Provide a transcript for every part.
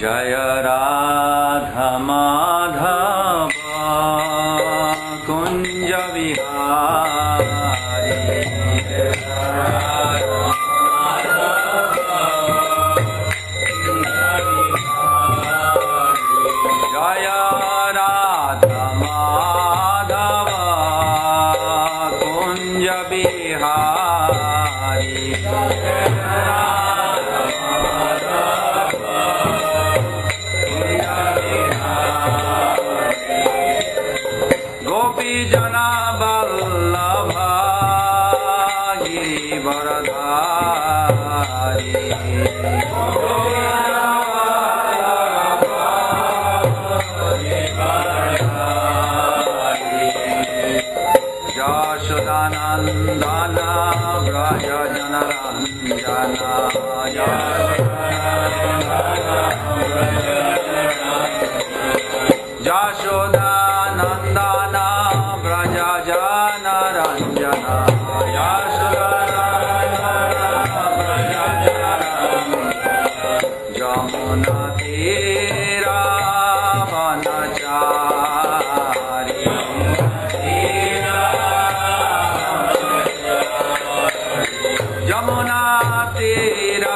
जय राधा माधव कुंज विहारी जय राधा माधव कुंज विहारी गोपी जना वल्लभ गिरिवरधारी यशोदानंदन व्रज जनरंजन यशोदानंदन व्रज जनरंजन यमुना तीरावनचारी यमुना तीरावनचारी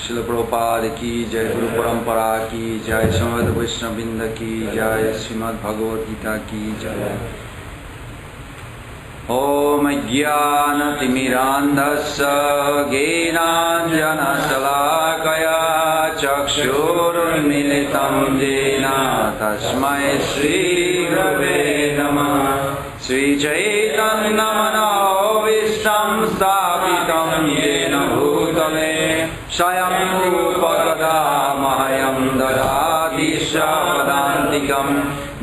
श्रील प्रभुपाद की जय, गुरु परंपरा की जय, समवेत वैष्णववृंद की जय, श्रीमद् भगवद गीता की जय। ओम ज्ञानतिमिरान्धस्य ज्ञानाञ्जनशलाकया चक्षुरुन्मीलितं येन तस्मै श्रीगुरवे नमः। श्रीचैतन्यमनोभीष्टं स्थापितं येन भूतले स्वयं रूपकदा मह्यं ददाति पदान्तिकं।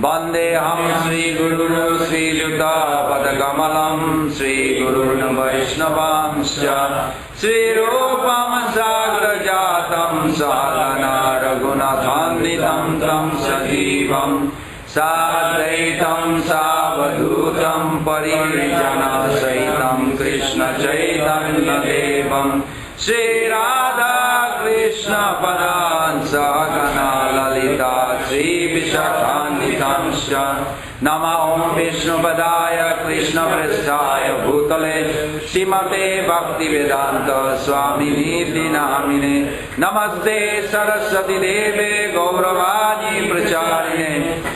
वन्देऽहं श्रीगुरुं श्रीयुतापदकमलं श्रीगुरुन् वैष्णवांश्च श्रीरूपं साग्रजातं सहगना रघुनाथान्वितं तं सजीवं साद्वैतं सावधूतं परिजनसहितं कृष्णचैतन्यदेवं श्रीराधा कृष्ण पदान् सहगना ललिता श्रीविशाखान्वितांश्च। नमः ओं विष्णुपदाय कृष्णप्रेष्ठाय भूतले श्रीमते भक्तिवेदान्त स्वामिनीति नामिने। नमस्ते सरस्वती देवे गौरवाणी प्रचारिणे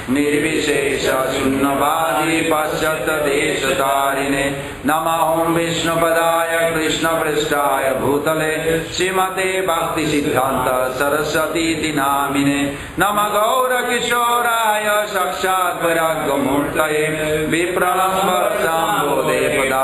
निर्विशेष शून्यवादी पाश्चात्यदेशतारिणे। नमः ओं विष्णुपदाय कृष्णप्रेष्ठाय भूतले श्रीमते भक्तिसिद्धान्त सरस्वतीति नामिने। नमः गौरकिशोराय साक्षात् वैराग्यमूर्तये विप्रलम्ब शाम्भोदे पदा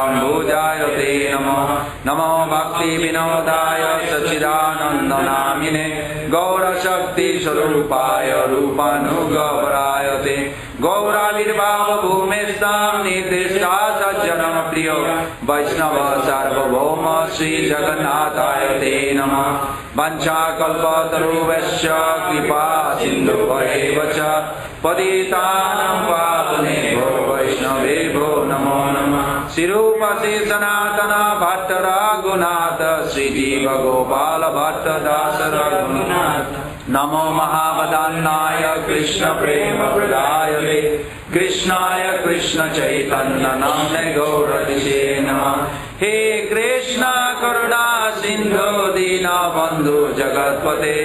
Bhakti Vinodaya Sachidananda Namine Gaura Shakti Swarupaya Rupanugavarayate Gaura Virbhava Bhumestam Nidishta Sajjanam Priyo Vaishnava Sarvabhauma Sri Jagannathaya Te Namah Vancha Kalpataruvasya Kripa Sindhu Vaevacha Patitanam Pavanebho Vaishnavebho Namo Namah Sirupasi Sanatana Bhatta Raghunatha Sri Jiva Gopala Bhatta Dasa Raghunatha Namo Mahavadannaya Krishna Prema Pradayate Krishnaya Krishna Chaitanya Namne Gauradishe Namah He Krishna Karuna Sindhu Dina Bandhu Jagatpate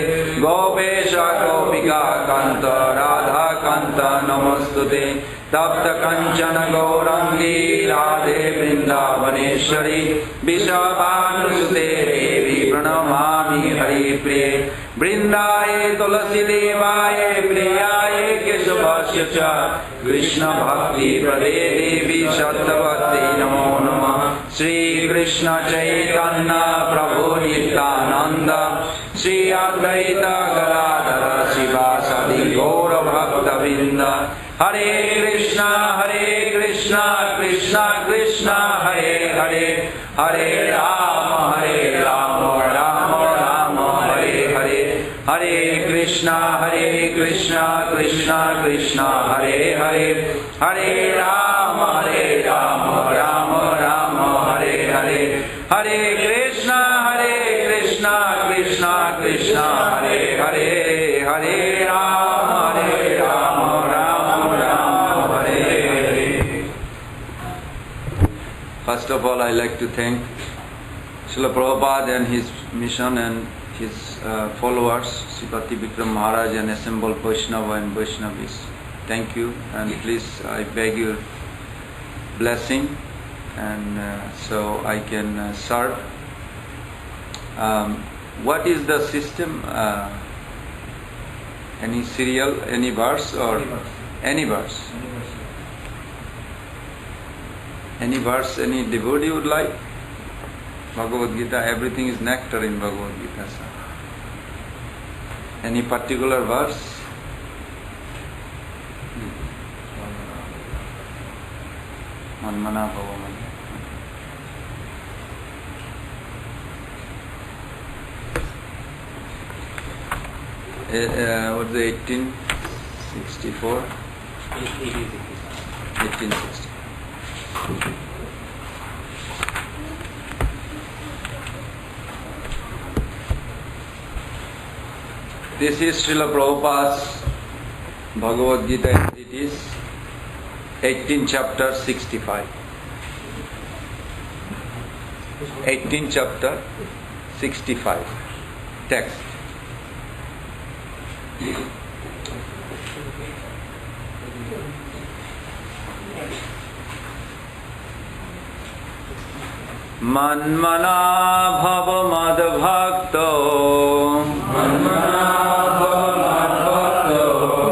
Gopesha Gopika Kanta Radha Kanta Namostute Tapta Kanchana Gaurangi Radhe Vrindavaneshwari Vishabhanusute Devi Pranamami Hari Priye Vrindaye Tulasi Devaye Priyaye Keshavasya Cha Krishna Bhakti Prade Devi Sattavati Namo Namah Sri Krishna Chaitanya Prabhu Nityananda Sri Advaita Gadadhara Sivasadi Gaura Bhakta Vrinda Hare Krishna Krishna Krishna Hare Hare Hare Rama Rama Rama Hare Hare Hare Krishna Krishna Krishna Hare Hare Hare Rama Rama Rama Hare Hare Hare Krishna Krishna Krishna Hare Hare Hare Rama Rama Rama Hare Hare. First of all, I like to thank Srila Prabhupada and his mission and his followers, Sripati Vikram Maharaj and assembled Vaishnava and Vaishnavis. Thank you, and please I beg your blessing, and so I can serve. What is the system? Any serial, any verse or any verse? Any verse, any devotee would like? Bhagavad Gita, everything is nectar in Bhagavad Gita. Sir. Any particular verse? Manmana Bhavaman. What's the 1864? 1860. This is Srila Prabhupada's Bhagavad Gita. It is 18 chapter 65. 18 chapter 65. Text. Manmana bhava madbhakto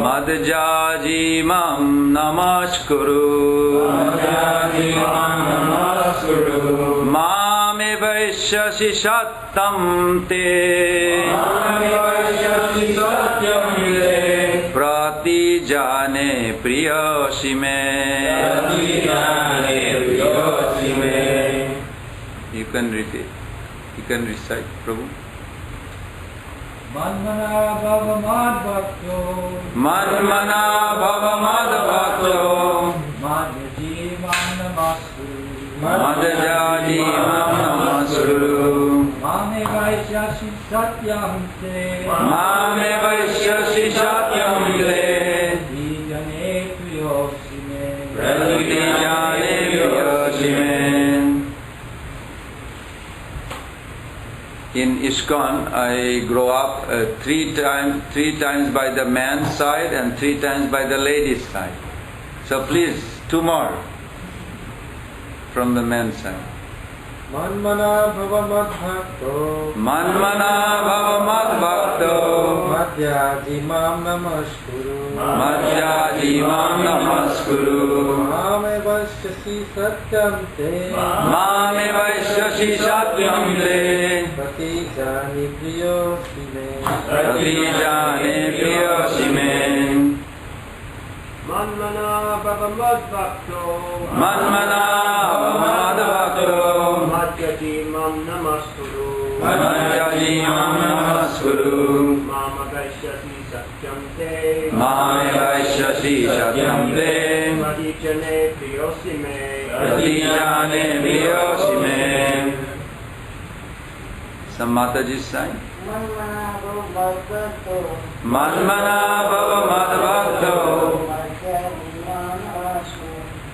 madjaji mam namaskuru mame vaishyasi sattam te prati jane priyasi me. You can repeat. You can recite, Prabhu. Manmana bhava madbhakto madhyaji mam namasuru mame vaishyasi satyam te dijane priyosi me. In ISKCON, I grow up three times by the man's side and 3 times by the lady's side. So please, 2 more from the man's side. Manmana bhava madbhakto madhyaji mam namaskuru Mame vaishyasi satyam te Mame vaishyasi satyam te Pratijani priyosi me Pratijani priyosi me Manmana bhagavad bhakto Manmana bhavamad Madhyati mam namaskuru Madhyati mam namaskuru Mama vaishyasi satyam te Mame vaishyasi satyam te Pratijane priyosi me Pratijane priyosi me. Some Mataji's sign. Manmana bhavamad bhakto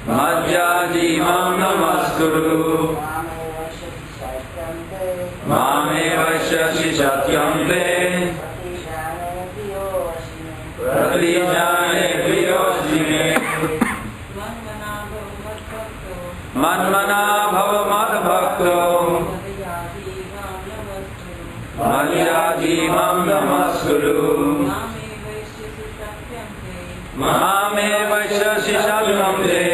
Madhyati mam namaskuru Mame vaishyasi satyam te Pratijane priyosi me Manmana bhavamad bhakto Madhyati mam namaskuru Mame vaishyasi satyam te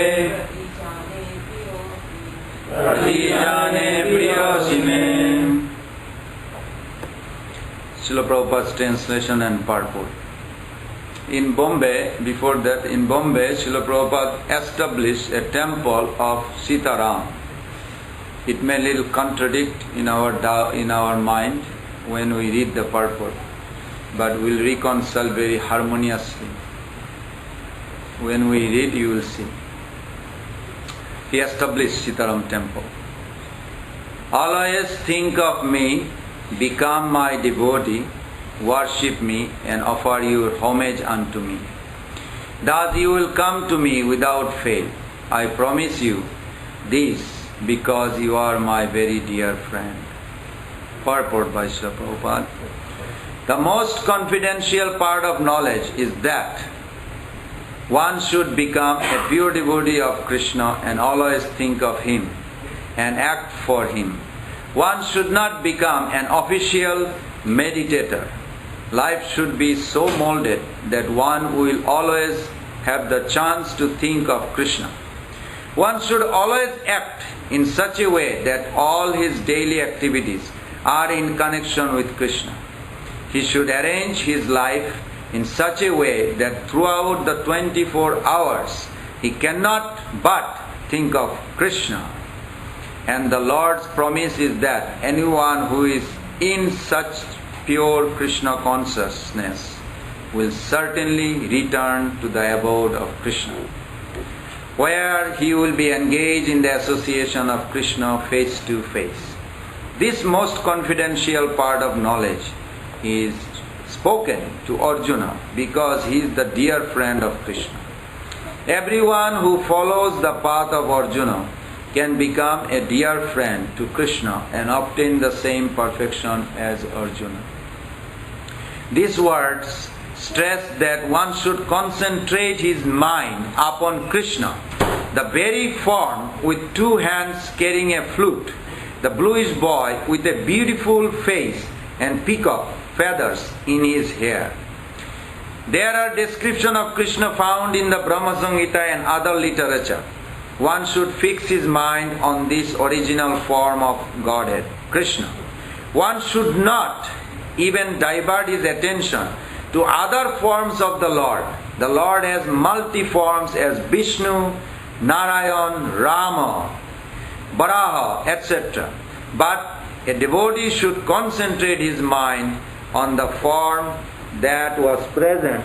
Pratijane priyosi me. Srila Prabhupada's translation and purport. In Bombay, before that, in Bombay, Srila Prabhupada established a temple of Sitaram. It may little contradict in our mind when we read the purport, but we'll reconcile very harmoniously. When we read, you will see. He established Sitaram temple. Always think of me, become my devotee, worship me and offer your homage unto me. Thus you will come to me without fail. I promise you this because you are my very dear friend. Purport by Srila Prabhupada. The most confidential part of knowledge is that one should become a pure devotee of Krishna and always think of him and act for him. One should not become an official meditator. Life should be so molded that one will always have the chance to think of Krishna. One should always act in such a way that all his daily activities are in connection with Krishna. He should arrange his life in such a way that throughout the 24 hours he cannot but think of Krishna. And the Lord's promise is that anyone who is in such pure Krishna consciousness will certainly return to the abode of Krishna, where he will be engaged in the association of Krishna face to face. This most confidential part of knowledge is spoken to Arjuna because he is the dear friend of Krishna. Everyone who follows the path of Arjuna can become a dear friend to Krishna and obtain the same perfection as Arjuna. These words stress that one should concentrate his mind upon Krishna, the very form with two hands carrying a flute, the bluish boy with a beautiful face and peacock feathers in his hair. There are descriptions of Krishna found in the Brahma Samhita and other literature. One should fix his mind on this original form of Godhead, Krishna. One should not even divert his attention to other forms of the Lord. The Lord has multi forms as Vishnu, Narayan, Rama, Varaha, etc. But a devotee should concentrate his mind on the form that was present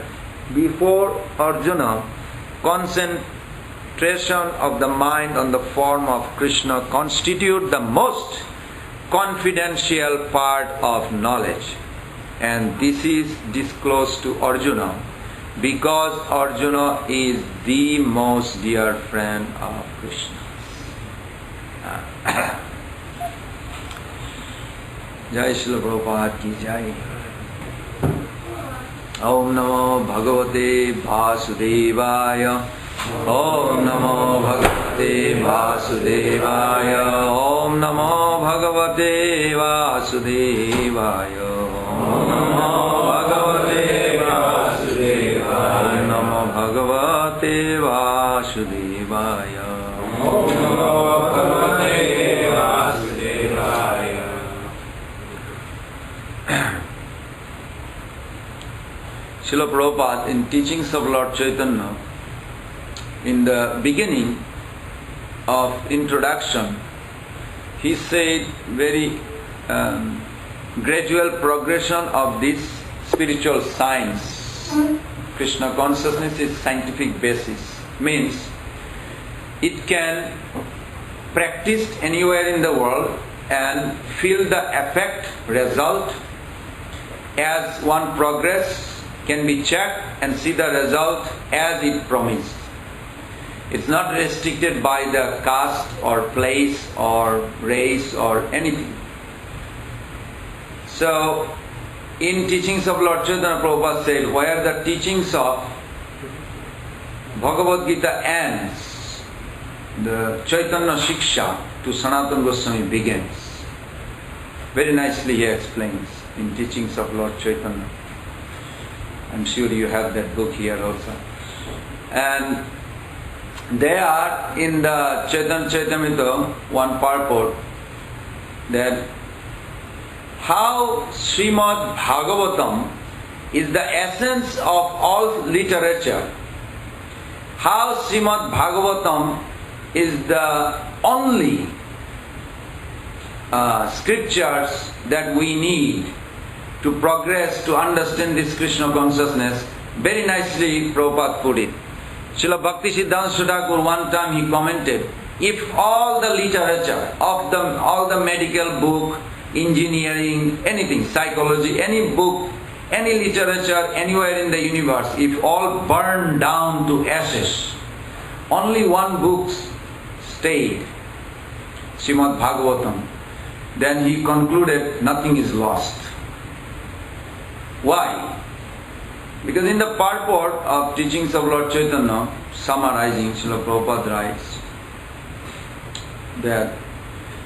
before Arjuna. Concentration of the mind on the form of Krishna constitute the most confidential part of knowledge, and this is disclosed to Arjuna because Arjuna is the most dear friend of Krishna. Jai Srila Prabhupada ki Jai. Om Namo Bhagavate Vasudevaya. Om Namo Bhagavate Vasudevaya. Om Namo Bhagavate Vasudevaya. Om Namo Bhagavate Vasudevaya. Om Namo Bhagavate Vasudevaya. Om Namo Bhagavate Vasudevaya. Srila Prabhupada, in teachings of Lord Chaitanya, in the beginning of introduction, he said very gradual progression of this spiritual science. Krishna consciousness is scientific basis. Means it can practiced anywhere in the world and feel the effect, result. As one progress can be checked and see the result as it promised. It's not restricted by the caste or place or race or anything. So, in teachings of Lord Chaitanya, Prabhupada said, where the teachings of Bhagavad Gita ends, the Chaitanya Shiksha to Sanatana Goswami begins. Very nicely he explains in teachings of Lord Chaitanya. I'm sure you have that book here also. And they are in the Chaitanya Chaitamrita, one purport, that how Srimad Bhagavatam is the essence of all literature. How Srimad Bhagavatam is the only scriptures that we need to progress, to understand this Krishna consciousness. Very nicely Prabhupada put it. Srila Bhakti Siddhanta Thakur one time he commented, if all the literature of all the medical book, engineering, anything, psychology, any book, any literature anywhere in the universe, if all burned down to ashes, only one book stayed, Srimad Bhagavatam, then he concluded nothing is lost. Why? Because in the purport of teachings of Lord Chaitanya, summarizing, Srila Prabhupada writes that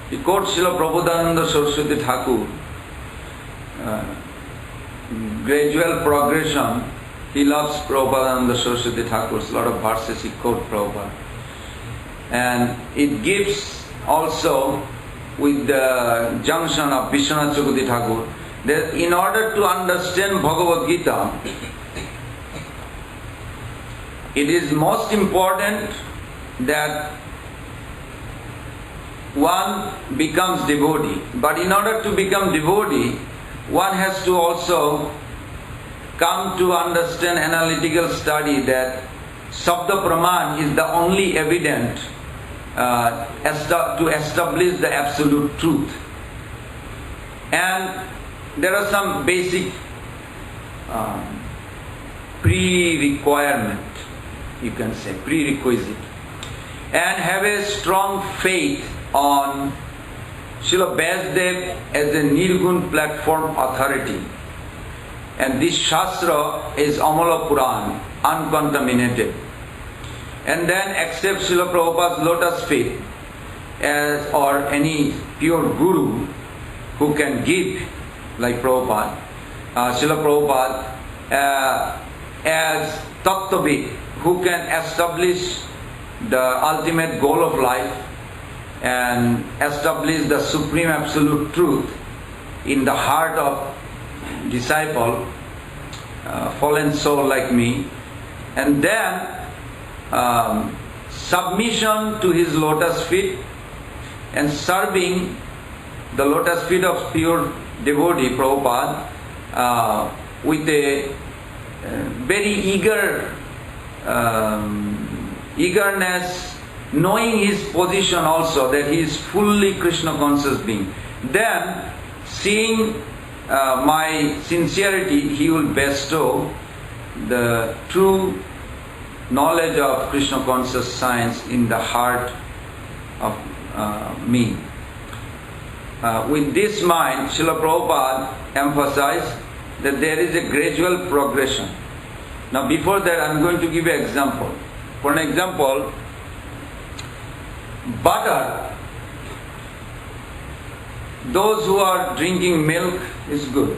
he quotes Srila Prabodhananda Saraswati Thakur, gradual progression. He loves Prabodhananda Saraswati Thakur's lot of verses he quotes Prabhupada. And it gives also with the junction of Vishwanath Chakravarti Thakur that in order to understand Bhagavad Gita, it is most important that one becomes devotee. But in order to become devotee, one has to also come to understand analytical study that Sabda Praman is the only evidence to establish the absolute truth. And there are some basic pre-requirement, you can say, prerequisite. And have a strong faith on Srila Vyasdev as a Nirgun platform authority. And this Shastra is Amala Puran, uncontaminated. And then accept Srila Prabhupada's lotus feet as, or any pure guru who can give, like Prabhupada, Srila Prabhupada as Tattvavid, who can establish the ultimate goal of life and establish the supreme absolute truth in the heart of disciple, fallen soul like me, and then submission to his lotus feet and serving the lotus feet of pure devotee Prabhupada with a very eagerness, knowing his position also that he is fully Krishna conscious being. Then, seeing my sincerity, he will bestow the true knowledge of Krishna conscious science in the heart of me. With this mind, Srila Prabhupada emphasized that there is a gradual progression. Now before that I am going to give an example. For an example, butter, those who are drinking milk is good.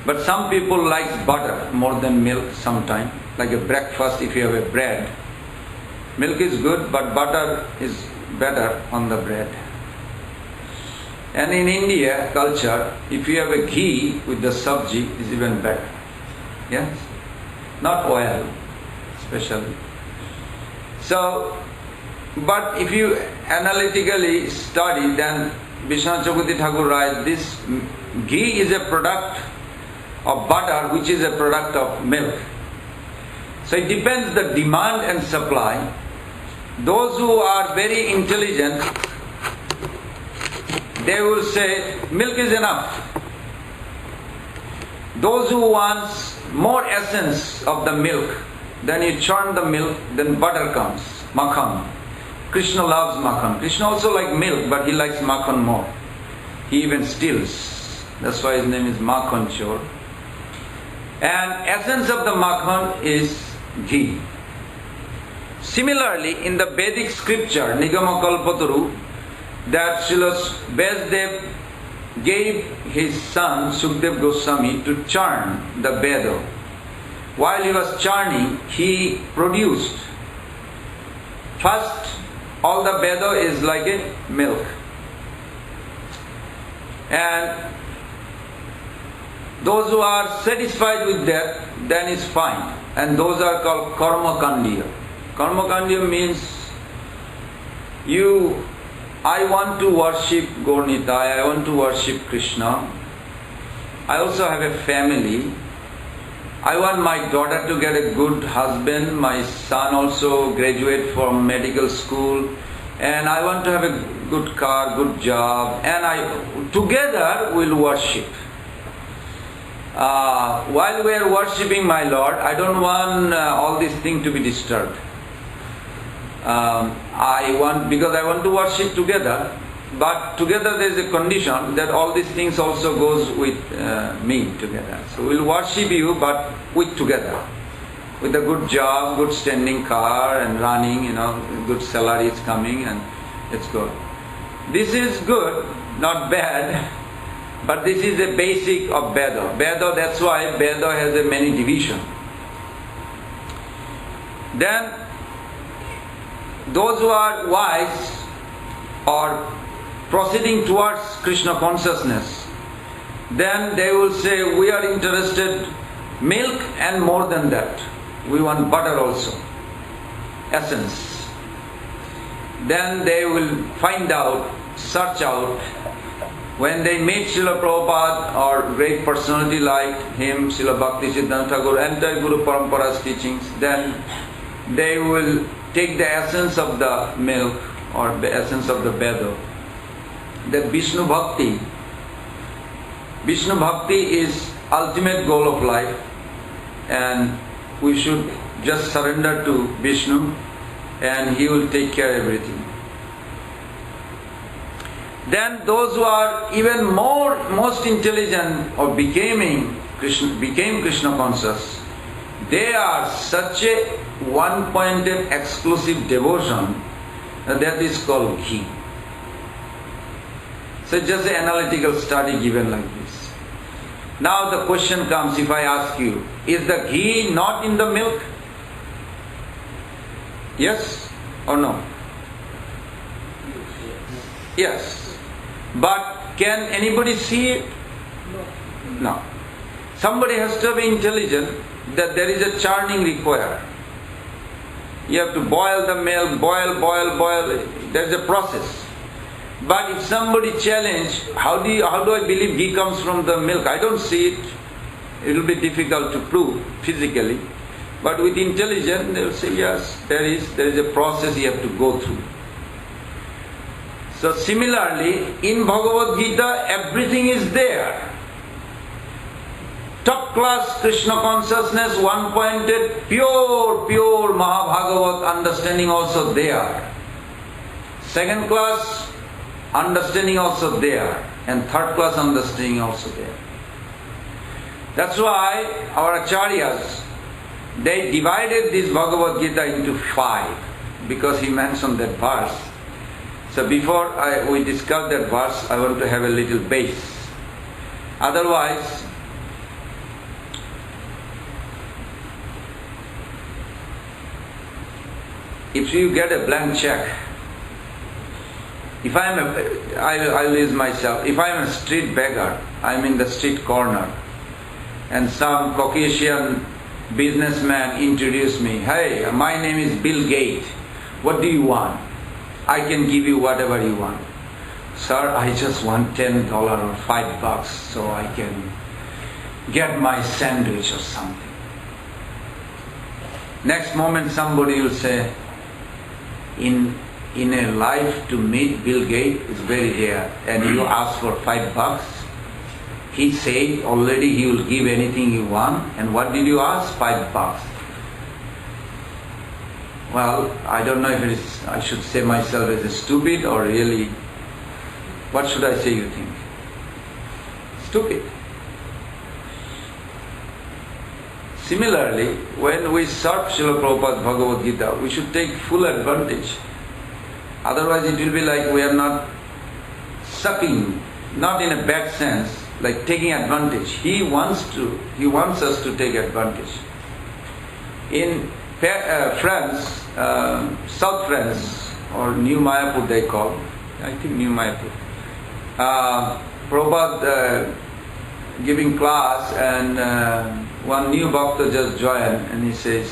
But some people like butter more than milk sometimes. Like a breakfast, if you have a bread, Milk is good, but butter is better on the bread. And in India culture, if you have a ghee with the sabji, is even better. Yes? Not oil, especially. So, but if you analytically study, then Vishwanath Chakravarti Thakur writes, this ghee is a product of butter, which is a product of milk. So it depends the demand and supply. Those who are very intelligent, they will say milk is enough. Those who want more essence of the milk, then you churn the milk, then butter comes, makhan. Krishna loves makhan. Krishna also likes milk, but he likes makhan more. He even steals. That's why his name is Makhan Chor. And essence of the makhan is ghee. Similarly, in the Vedic scripture, Nigama Kalpataru, that Srila Vyasadeva gave his son Sukdev Goswami to churn the Veda. While he was churning, he produced. First, all the Veda is like a milk. And those who are satisfied with that, then is fine. And those are called Karma Kandiya. Karma Kandiya means I want to worship Gaurnitai, I want to worship Krishna. I also have a family. I want my daughter to get a good husband, my son also graduate from medical school, and I want to have a good car, good job, and together we'll worship. While we are worshipping my Lord, I don't want all these things to be disturbed. Because I want to worship together, but together there is a condition that all these things also goes with me together. So we'll worship you, but together. With a good job, good standing car and running, good salary is coming and it's good. This is good, not bad, but this is a basic of Veda. Veda, that's why Veda has a many division. Then those who are wise or proceeding towards Krishna consciousness, then they will say, we are interested milk and more than that. We want butter also, essence. Then they will find out, search out. When they meet Srila Prabhupada or great personality like him, Srila Bhakti Siddhanta Thakur, entire Guru Parampara's teachings, then they will take the essence of the milk or the essence of the Veda. The Vishnu Bhakti is ultimate goal of life, and we should just surrender to Vishnu and he will take care of everything. Then those who are even most intelligent or became Krishna conscious, they are such a one-pointed exclusive devotion that is called ghee. So just an analytical study given like this. Now the question comes, if I ask you, is the ghee not in the milk? Yes or no? Yes. But can anybody see it? No. Somebody has to be intelligent that there is a churning required. You have to boil the milk, boil. There is a process. But if somebody challenge, how do I believe ghee comes from the milk? I don't see it. It will be difficult to prove physically. But with intelligence, they will say, yes, there is a process you have to go through. So similarly, in Bhagavad Gita, everything is there. Top class Krishna consciousness, one-pointed, pure Mahabhagavat understanding also there. Second class understanding also there. And third class understanding also there. That's why our acharyas, they divided this Bhagavad Gita into 5, because he mentioned that verse. So before we discuss that verse, I want to have a little base. Otherwise, if you get a blank check, if I'll use myself, if I'm a street beggar, I'm in the street corner, and some Caucasian businessman introduced me, hey, my name is Bill Gates, what do you want? I can give you whatever you want. Sir, I just want $10 or $5 so I can get my sandwich or something. Next moment somebody will say, in a life to meet Bill Gates is very rare, and you ask for $5. He said already he will give anything you want, and what did you ask? $5. Well, I don't know if I should say myself as a stupid or really, what should I say you think? Stupid. Similarly, when we serve Srila Prabhupada's Bhagavad Gita, we should take full advantage. Otherwise it will be like we are not sucking, not in a bad sense, like taking advantage. He wants us to take advantage. In France, South France, or New Mayapur they call, I think New Mayapur, Prabhupada giving class, and one new bhakta just joined, and he says,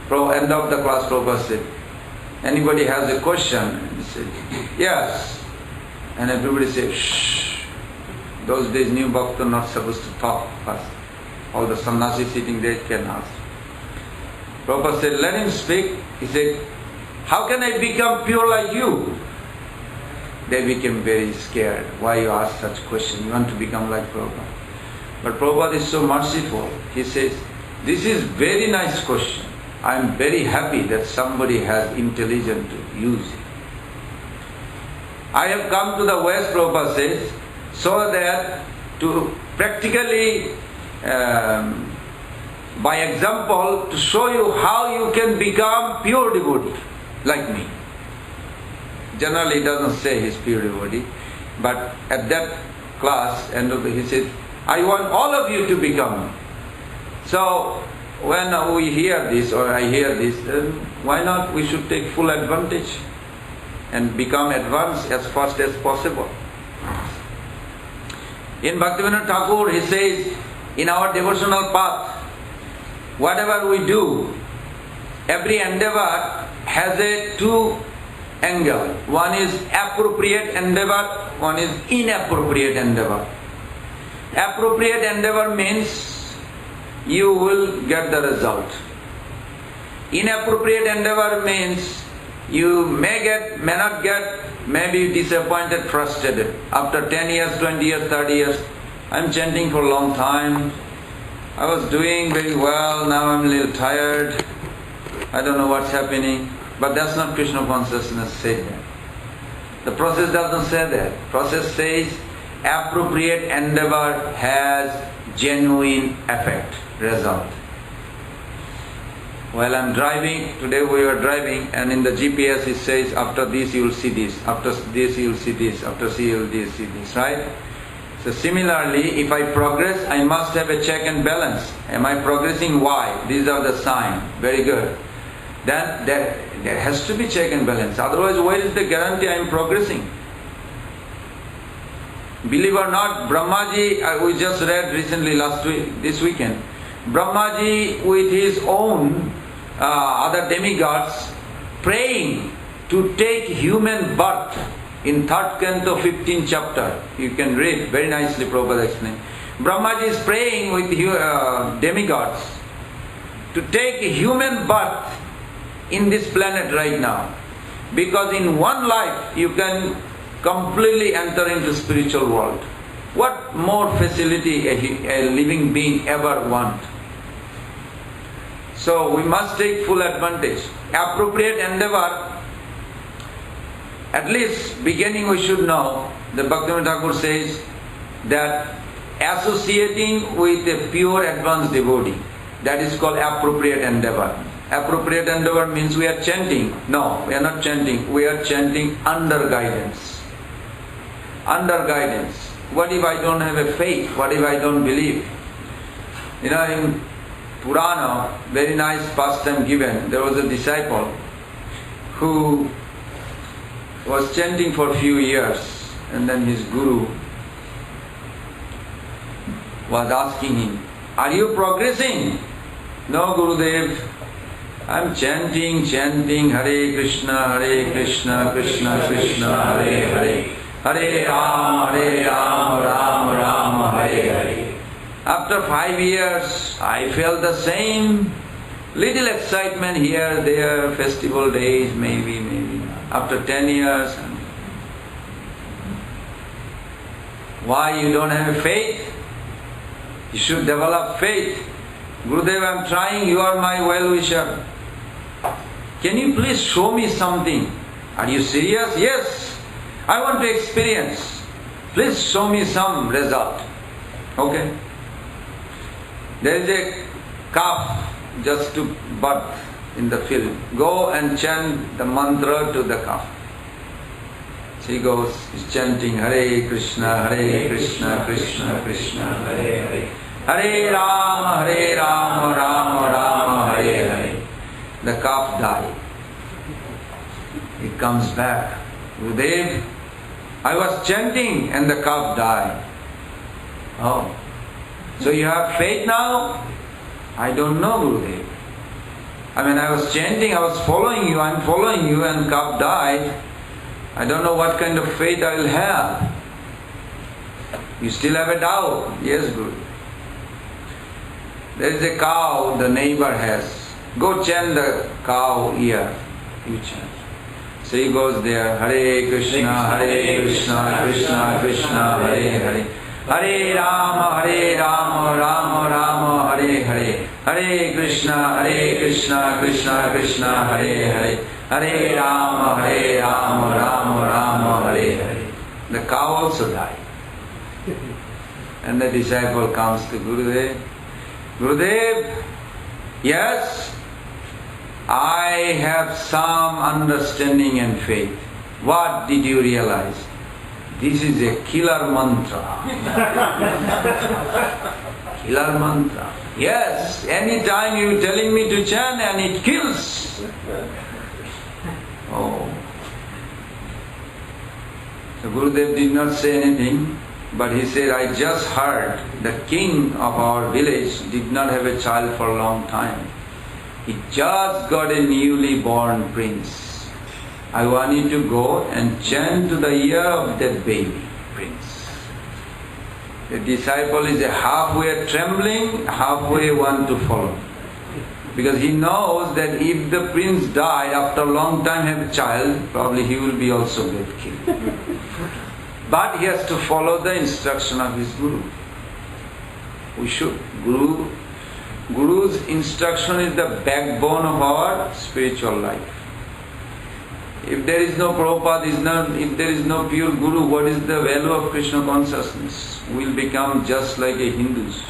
end of the class, Prabhupada said, anybody has a question? And he said, yes. And everybody said, shh. Those days new bhakta not supposed to talk first. All the sannyasi sitting there can ask. Prabhupada said, let him speak. He said, how can I become pure like you? They became very scared. Why you ask such question? You want to become like Prabhupada. But Prabhupada is so merciful. He says, this is very nice question. I am very happy that somebody has intelligence to use it. I have come to the West, Prabhupada says, so that to practically, by example, to show you how you can become pure devotee, like me. Generally he doesn't say he's pure devotee, but at that class, he said, I want all of you to become. So, when we hear this, or I hear this, then why not we should take full advantage and become advanced as fast as possible. In Bhaktivinoda Thakur, he says, in our devotional path, whatever we do, every endeavor has a two angle. One is appropriate endeavor, one is inappropriate endeavor. Appropriate endeavor means you will get the result. Inappropriate endeavor means you may get, may not get, may be disappointed, frustrated. After 10 years, 20 years, 30 years, I'm chanting for a long time. I was doing very well, now I'm a little tired. I don't know what's happening. But that's not Krishna consciousness said that. The process doesn't say that. Process says appropriate endeavor has genuine effect, result. While I'm driving, today we were driving, and in the GPS it says, after this you will see this, after this you will see this, after this you will see this, right? So similarly, if I progress, I must have a check and balance. Am I progressing? Why? These are the signs. Very good. Then there has to be check and balance. Otherwise, where is the guarantee I am progressing? Believe or not, Brahmaji, we just read recently this weekend, Brahmaji with his own other demigods praying to take human birth in 3rd canto 15th chapter. You can read very nicely, Prabhupada explained. Brahmaji is praying with demigods to take human birth in this planet right now. Because in one life you can completely enter into spiritual world. What more facility a living being ever want? So we must take full advantage. Appropriate endeavor, at least beginning we should know, the Bhaktivinoda Thakur says that associating with a pure advanced devotee, that is called appropriate endeavor. Appropriate endeavor means we are chanting. No, we are not chanting. We are chanting under guidance. Under guidance. What if I don't have a faith? What if I don't believe? You know, in Purana, very nice pastime given, there was a disciple. who was chanting for a few years, and then his guru was asking him, "Are you progressing?" "No, Gurudev, I'm chanting, Hare Krishna, Krishna Krishna, Hare Hare, Hare Ram, Ram Ram, Hare Hare." After 5 years, I felt the same little excitement here, there, festival days, maybe. After 10 years, why you don't have faith? You should develop faith. "Gurudev, I'm trying, you are my well-wisher. Can you please show me something?" "Are you serious?" "Yes, I want to experience. Please show me some result." "Okay. There is a calf just to birth in the field. Go and chant the mantra to the calf." So he goes, he's chanting Hare Krishna, Krishna Krishna, Hare Hare, Hare Ram, Ram Ram, Hare Hare. The calf died. He comes back. "Gurudev, I was chanting and the calf died." "Oh, so you have faith now?" "I don't know, Gurudev. I was chanting, I was following you, I'm following you, and calf died. I don't know what kind of faith I will have." "You still have a doubt?" "Yes, Guru. There is a cow the neighbor has. Go chant the cow ear." You chant. So he goes there, Hare Krishna, Krishna Krishna, Hare Hare, Hare Rama, Rama Rama, Hare Hare, Hare Krishna, Krishna Krishna, Hare Hare, Hare Rama, Rama Rama, Hare Hare. The cow also died. And the disciple comes to Gurudev. "Gurudev, yes, I have some understanding and faith. What did you realize?" "This is a killer mantra." "Killer mantra?" "Yes, any time you telling me to chant and it kills." Oh. So Gurudev did not say anything, but he said, "I just heard the king of our village did not have a child for a long time. He just got a newly born prince. I want you to go and chant to the ear of that baby prince." The disciple is halfway trembling, halfway want to follow. Because he knows that if the prince died after a long time have a child, probably he will be also get killed. But he has to follow the instruction of his guru. We should. Guru's instruction is the backbone of our spiritual life. If there is no Prabhupada, if there is no pure Guru, what is the value of Krishna consciousness? We will become just like a Hindus.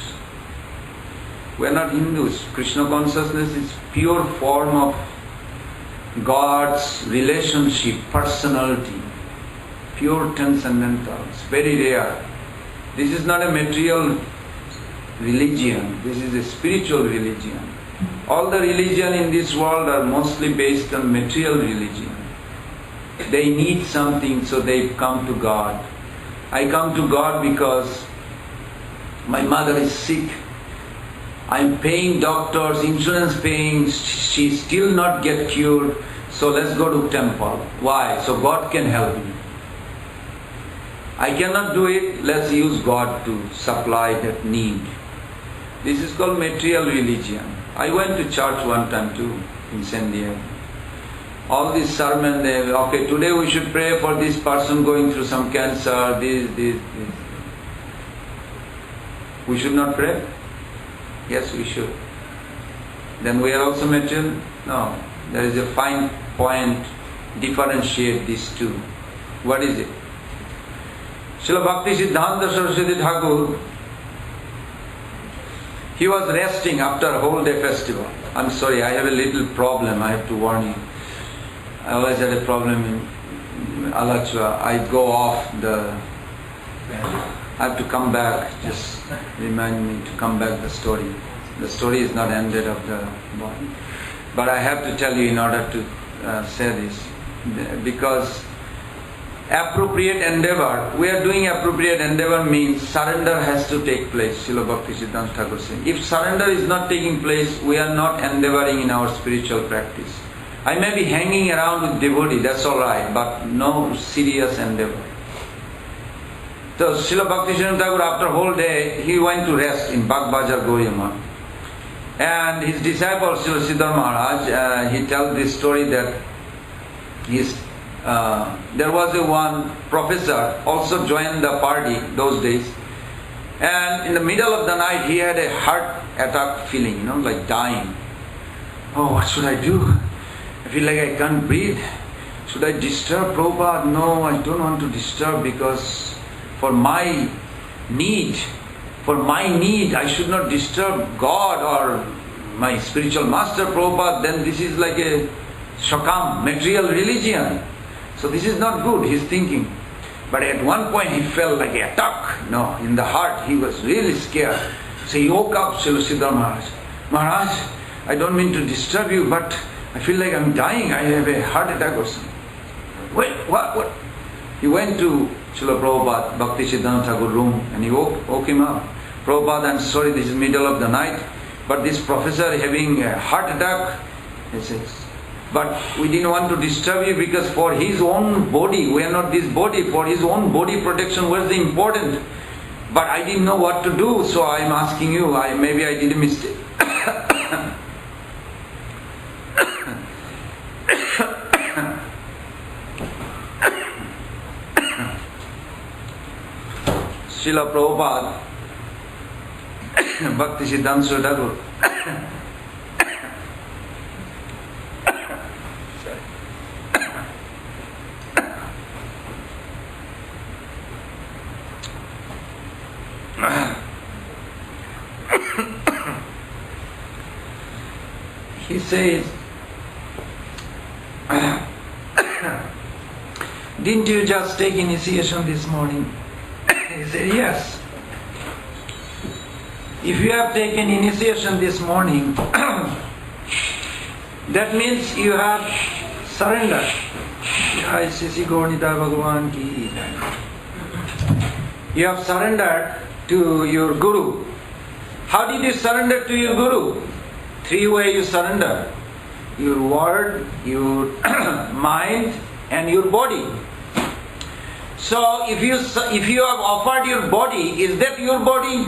We are not Hindus. Krishna consciousness is pure form of God's relationship, personality, pure transcendental. It's very rare. This is not a material religion. This is a spiritual religion. All the religion in this world are mostly based on material religion. They need something, so they come to God. I come to God because my mother is sick. I'm paying doctors, insurance paying, she still not get cured, so let's go to temple. Why? So God can help me. I cannot do it, let's use God to supply that need. This is called material religion. I went to church one time too, in San Diego. All these sermons, okay, today we should pray for this person going through some cancer, this. We should not pray? Yes, we should. Then we are also material? No. There is a fine point, differentiate these two. What is it? Srila Bhakti Siddhanta Saraswati Thakur, he was resting after a whole day festival. I'm sorry, I have a little problem, I have to warn you. I always had a problem in Alachua. I go off the... I have to come back, just remind me to come back the story. The story is not ended of the body. But I have to tell you in order to say this, because appropriate endeavor, we are doing appropriate endeavor means surrender has to take place. Srila Bhaktisiddhanta Thakur says, if surrender is not taking place, we are not endeavoring in our spiritual practice. I may be hanging around with devotee, that's alright, but no serious endeavor. So Srila Bhaktisiddhanta Thakur, after a whole day, he went to rest in Bagbajar Gauriya. And his disciple Srila Siddhar Maharaj, he tells this story that there was one professor also joined the party those days, and in the middle of the night he had a heart attack feeling, like dying. Oh, what should I do? I feel like I can't breathe. Should I disturb Prabhupada? No, I don't want to disturb, because for my need, I should not disturb God or my spiritual master Prabhupada. Then this is like a shakam, material religion. So this is not good, he's thinking. But at one point he felt like an attack, in the heart. He was really scared. So he woke up, Srila Siddhar Maharaj. Maharaj, I don't mean to disturb you, but I feel like I'm dying. I have a heart attack or something. Wait, what? He went to Srila Prabhupada, Bhaktisiddhanta Thakur room, and he woke him up. Prabhupada, I'm sorry, this is middle of the night, but this professor having a heart attack. He says, but we didn't want to disturb you, because for his own body, we are not this body, for his own body protection was the important. But I didn't know what to do, so I'm asking you, maybe I did a mistake. Srila Prabhupada, Bhaktisiddhanta Thakur, he says, didn't you just take initiation this morning? He said, yes. If you have taken initiation this morning, that means you have surrendered. ISKCON Bhagavan ki. You have surrendered to your Guru. How did you surrender to your Guru? 3 ways you surrender. Your word, your mind, and your body. So if you have offered your body, is that your body?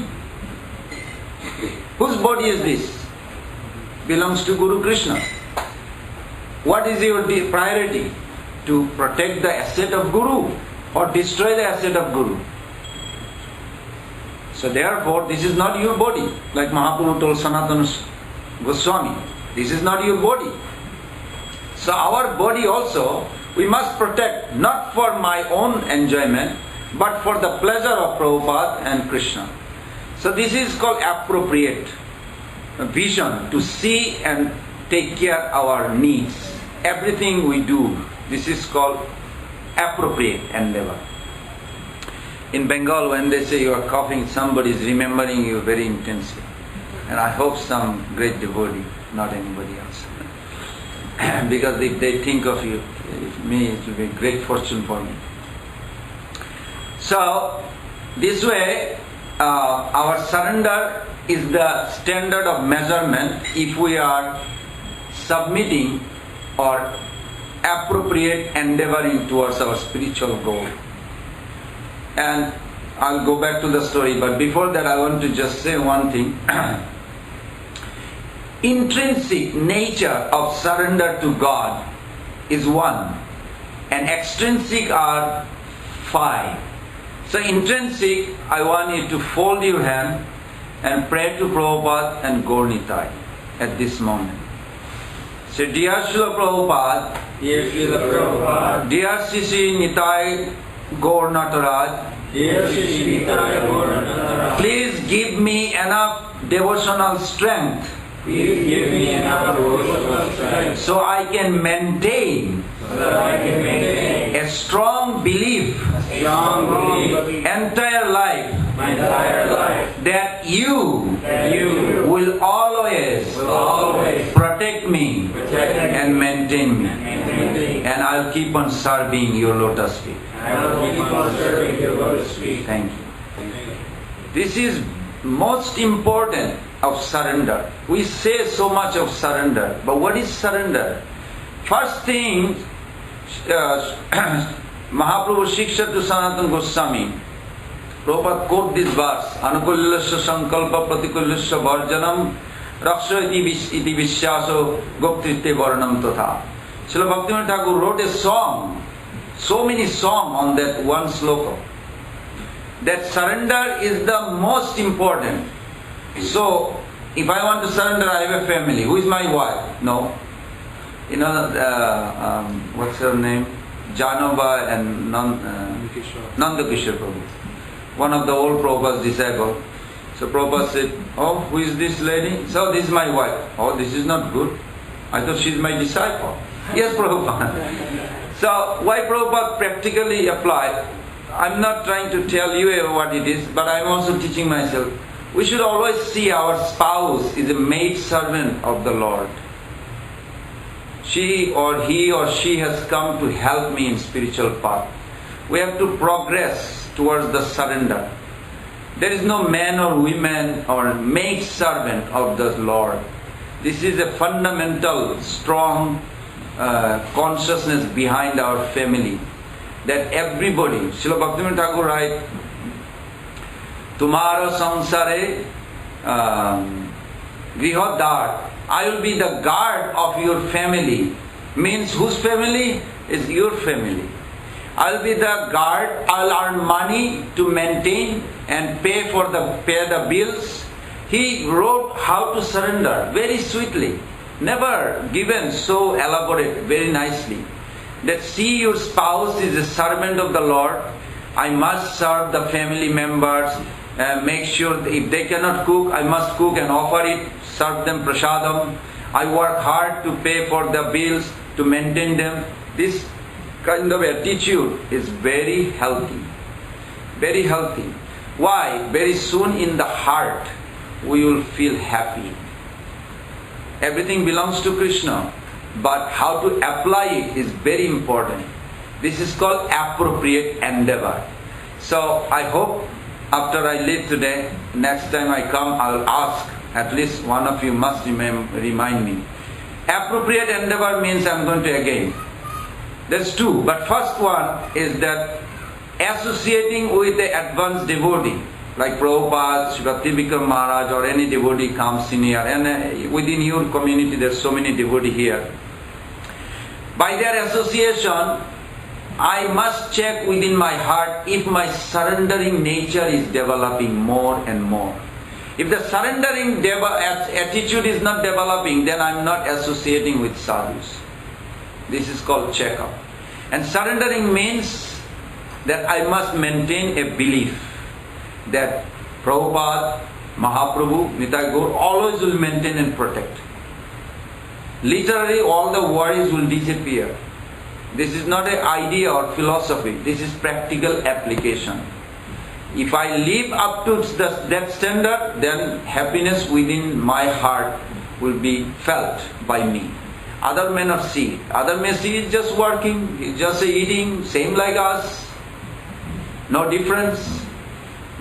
Whose body is this? Belongs to Guru Krishna. What is your priority? To protect the asset of Guru or destroy the asset of Guru? So therefore, this is not your body. Like Mahaprabhu told Sanatana Goswami, this is not your body. So our body also, we must protect, not for my own enjoyment, but for the pleasure of Prabhupada and Krishna. So this is called appropriate vision, to see and take care of our needs. Everything we do, this is called appropriate endeavor. In Bengal, when they say you are coughing, somebody is remembering you very intensely. And I hope some great devotee, not anybody else. Because if they think of you, me, it will be a great fortune for me. So, this way, our surrender is the standard of measurement if we are submitting or appropriate endeavoring towards our spiritual goal. And I'll go back to the story, but before that I want to just say one thing. Intrinsic nature of surrender to God is one, and extrinsic are 5. So intrinsic, I want you to fold your hand and pray to Prabhupada and Gaur Nitai at this moment. So dear Srila Prabhupada, Dear Srila Prabhupada, dear Sri Nitai Gaur Nataraj, Dear Sri Nitai Gaur Nataraj, please give me enough devotional strength please give me enough devotional strength so I can maintain so that I can maintain a strong belief strong belief entire life my entire life that you that you will always will always protect me protect me and maintain me. and anything. And I'll keep on serving your lotus feet. I will keep on serving your lotus feet. Thank you. This is most important of surrender. We say so much of surrender, but what is surrender? First thing, Mahaprabhu Shiksha to Sanatana Goswami, Prabhupada quote this verse, Anukulyasya sankalpa pratikulyasya varjanam raksha iti vishyaso goptritte varnam tatha. Srila Bhaktivinoda Thakur wrote a song, so many songs on that one sloka. That surrender is the most important. So, if I want to surrender, I have a family. Who is my wife? No. You know, what's her name? Janova and Nandakishore Prabhu. One of the old Prabhupada's disciples. So Prabhupada said, oh, who is this lady? So, this is my wife. Oh, this is not good. I thought she is my disciple. Yes, Prabhupada. So, why Prabhupada practically applied? I'm not trying to tell you what it is, but I'm also teaching myself. We should always see our spouse is a maid servant of the Lord. He or she has come to help me in spiritual path. We have to progress towards the surrender. There is no man or woman or maid servant of the Lord. This is a fundamental, strong consciousness behind our family. That everybody, Srila Bhaktivinoda Thakur writes, Tumharo samsare grihodar, I will be the guard of your family. Means whose family? Is your family. I will be the guard, I will earn money to maintain and pay the bills. He wrote how to surrender very sweetly, never given so elaborate, very nicely. That see your spouse is a servant of the Lord. I must serve the family members, make sure if they cannot cook, I must cook and offer it, serve them prasadam. I work hard to pay for the bills, to maintain them. This kind of attitude is very healthy. Very healthy. Why? Very soon in the heart we will feel happy. Everything belongs to Krishna. But how to apply it is very important. This is called appropriate endeavor. So I hope after I leave today, next time I come, I will ask, at least one of you must remind me. Appropriate endeavor means I am going to again. There's two, but first one is that associating with the advanced devotee, like Prabhupada, Bhakti Vikram Maharaj or any devotee comes in here, and within your community there's so many devotees here. By their association, I must check within my heart if my surrendering nature is developing more and more. If the surrendering attitude is not developing, then I'm not associating with sadhus. This is called check-up. And surrendering means that I must maintain a belief that Prabhupada, Mahaprabhu, Nitai Gaur always will maintain and protect. Literally all the worries will disappear. This is not an idea or philosophy. This is practical application. If I live up to that standard, then happiness within my heart will be felt by me. Other may not see it. Other may see it just working, just eating, same like us. No difference.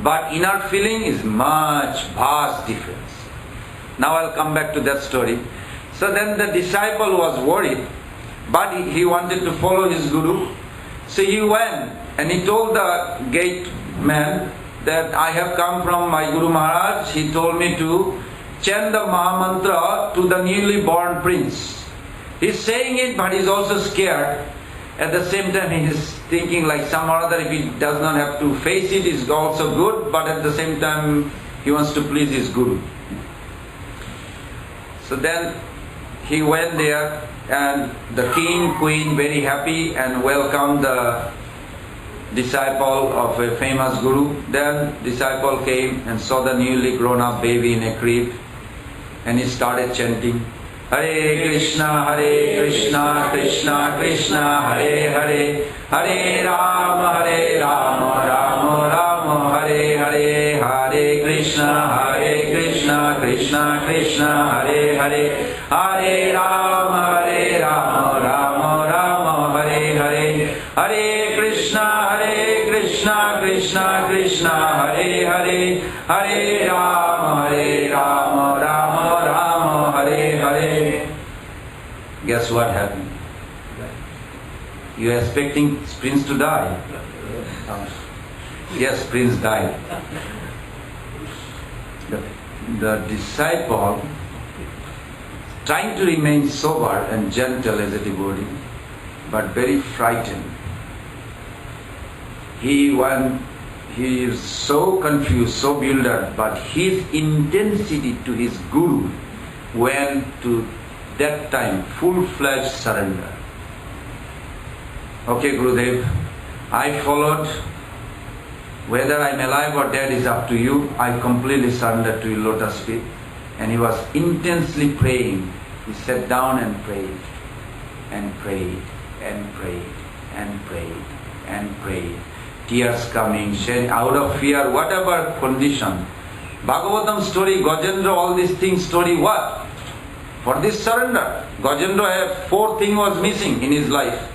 But inner feeling is much, vast difference. Now I'll come back to that story. So then the disciple was worried, but he wanted to follow his guru. So he went and he told the gate man that I have come from my Guru Maharaj. He told me to chant the Mahamantra to the newly born prince. He's saying it, but he's also scared. At the same time, he is thinking like some or other, if he does not have to face it, is also good, but at the same time, he wants to please his guru. So then he went there, and the king, queen, very happy and welcomed the disciple of a famous guru. Then disciple came and saw the newly grown up baby in a crib, and he started chanting, Hare Krishna, Krishna Krishna, Hare Hare, Hare Rama, Rama Rama, Hare Hare, Hare Krishna, Krishna Krishna, Hare Hare, Hare Rama, Rama Rama, Hare Krishna, Krishna Krishna, Hare Hare, Hare Rama, Rama Rama, Hare Hare. Guess what happened? You are expecting Prince to die? Yes, Prince died. The disciple, trying to remain sober and gentle as a devotee, but very frightened. He is so confused, so bewildered, but his intensity to his guru went to that time full-fledged surrender. Okay, Gurudev, I followed. Whether I'm alive or dead is up to you. I completely surrendered to your lotus feet. And he was intensely praying. He sat down and prayed, and prayed, and prayed, and prayed, and prayed. Tears coming, shed out of fear, whatever condition. Bhagavatam story, Gajendra, all these things story, what? For this surrender. Gajendra, 4 things was missing in his life.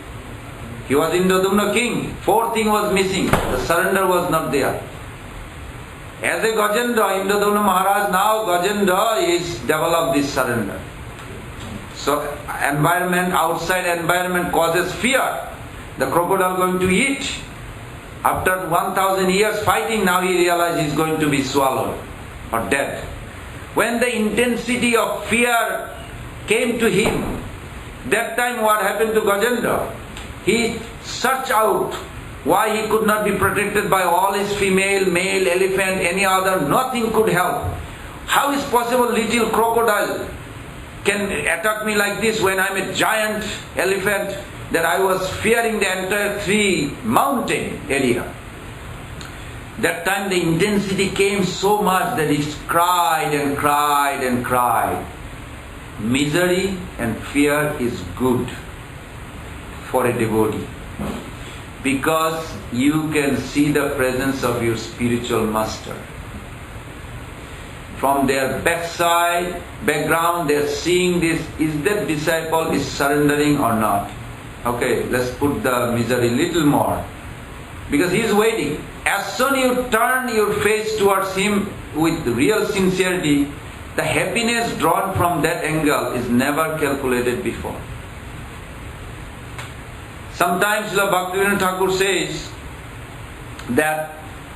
He was Indradumna king. 4 things was missing. The surrender was not there. As a Gajendra, Indradumna Maharaj, now Gajendra is developed this surrender. So environment, outside environment causes fear. The crocodile going to eat. After 1000 years fighting, now he realizes he is going to be swallowed or dead. When the intensity of fear came to him, that time what happened to Gajendra? He searched out why he could not be protected by all his female, male, elephant, any other. Nothing could help. How is possible little crocodile can attack me like this when I'm a giant elephant? That I was fearing the entire 3 mountain area. That time the intensity came so much that he cried and cried and cried. Misery and fear is good for a devotee, because you can see the presence of your spiritual master. From their background, they are seeing this. Is that disciple is surrendering or not? Okay, let's put the misery little more, because he is waiting. As soon you turn your face towards him with real sincerity, the happiness drawn from that angle is never calculated before. Sometimes Srila Bhaktivinoda Thakur says that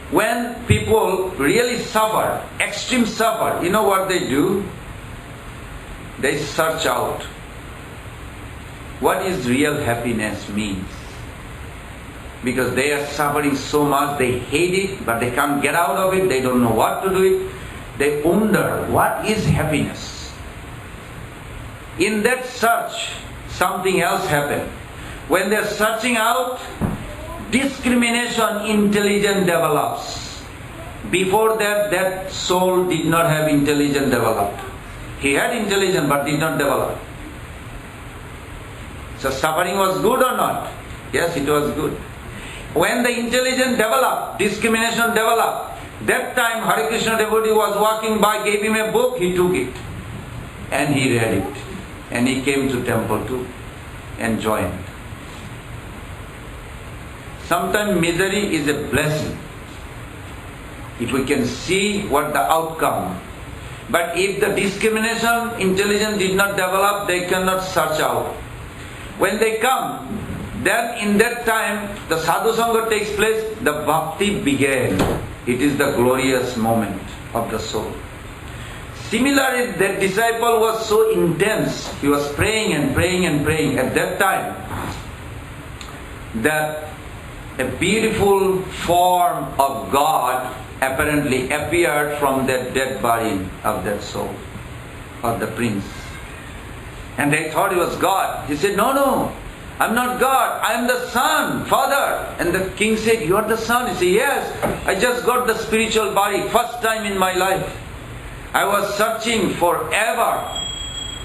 when people really suffer, extreme suffer, you know what they do? They search out what is real happiness means. Because they are suffering so much, they hate it, but they can't get out of it, they don't know what to do it. They wonder, what is happiness? In that search, something else happened. When they are searching out, discrimination intelligence develops. Before that, that soul did not have intelligence developed. He had intelligence but did not develop. So suffering was good or not? Yes, it was good. When the intelligence developed, discrimination developed, that time Hare Krishna devotee was walking by, gave him a book, he took it. And he read it. And he came to temple too and joined. Sometimes misery is a blessing, if we can see what the outcome. But if the discrimination intelligence did not develop, they cannot search out. When they come, then in that time the sadhu sangha takes place, the bhakti began. It is the glorious moment of the soul. Similarly, that disciple was so intense, he was praying and praying and praying. At that time, that a beautiful form of God apparently appeared from that dead body of that soul, of the prince. And they thought he was God. He said, no, I'm not God, I am the son, father. And the king said, you are the son? He said, yes, I just got the spiritual body, first time in my life. I was searching forever.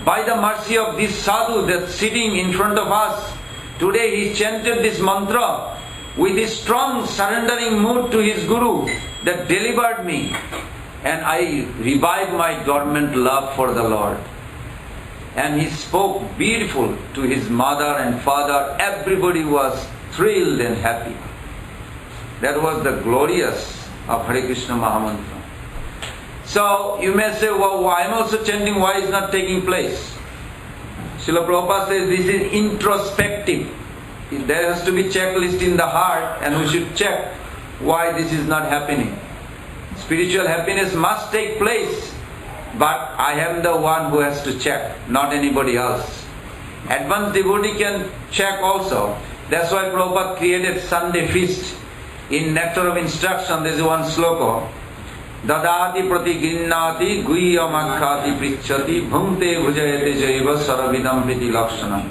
By the mercy of this sadhu that's sitting in front of us, today he chanted this mantra with a strong surrendering mood to his guru that delivered me, and I revived my dormant love for the Lord. And he spoke beautiful to his mother and father. Everybody was thrilled and happy. That was the glorious of Hare Krishna Mahamantra. So you may say, well, I am also chanting, why is not taking place? Srila Prabhupada says this is introspective. There has to be checklist in the heart, and we should check why this is not happening. Spiritual happiness must take place, but I am the one who has to check, not anybody else. Advanced devotee can check also. That's why Prabhupada created Sunday feast. In Nectar of Instruction there is one sloka. Dadati prati grinnati guyyamakhati prichati bhumte bhujayate jaiva saravidam priti lakshanam.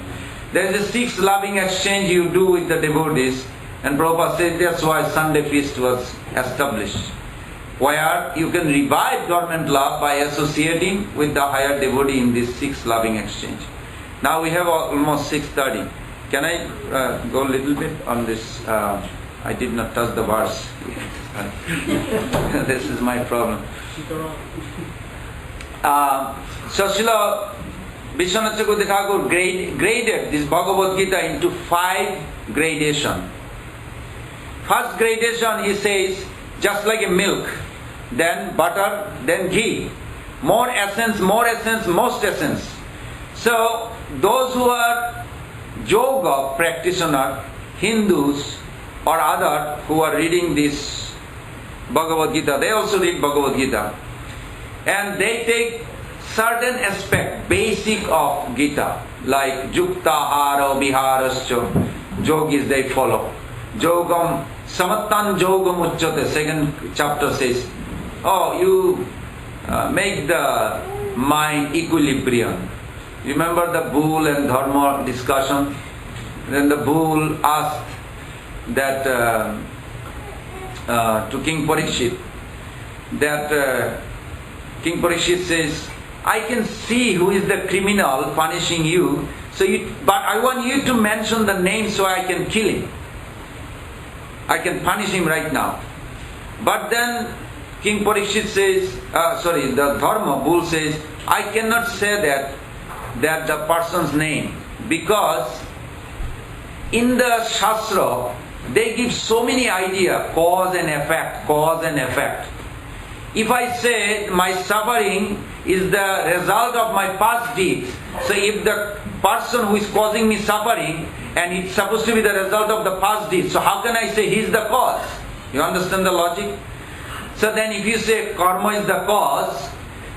There is a 6 loving exchange you do with the devotees, and Prabhupada said that's why Sunday feast was established. Where you can revive dormant love by associating with the higher devotee in this 6 loving exchange. Now we have almost 6:30. Can I go a little bit on this? I did not touch the verse. This is my problem. So Srila Vishwanath Chakravarti Thakur graded this Bhagavad Gita into 5 gradations. First gradation, he says, just like a milk, then butter, then ghee. More essence, most essence. So those who are yoga practitioner, Hindus or other who are reading this Bhagavad Gita, they also read Bhagavad Gita. And they take certain aspect, basic of Gita, like Jukta Haro Viharascha, yogis they follow. Jogam, Samattan Jogam Uchyate, 2nd chapter says, oh, you make the mind equilibrium. Remember the bull and dharma discussion? Then the bull asked that to King Parikshit, that King Parikshit says, I can see who is the criminal punishing you, but I want you to mention the name so I can kill him. I can punish him right now. But then King Parikshit says, the Dharma bull says, I cannot say that the person's name, because in the Shastra they give so many ideas, cause and effect. If I say my suffering is the result of my past deeds, so if the person who is causing me suffering and it's supposed to be the result of the past deeds, so how can I say he is the cause? You understand the logic? So then if you say karma is the cause,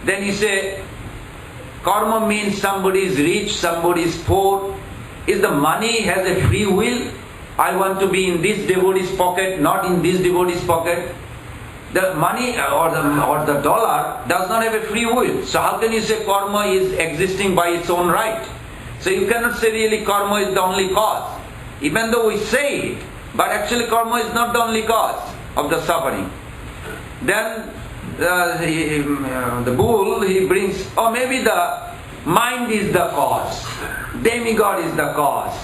then you say karma means somebody is rich, somebody is poor. Is the money has a free will? I want to be in this devotee's pocket, not in this devotee's pocket. The money or the dollar does not have a free will. So how can you say karma is existing by its own right? So you cannot say really karma is the only cause. Even though we say it, but actually karma is not the only cause of the suffering. Then the bull, he brings, or maybe the mind is the cause. Demigod is the cause.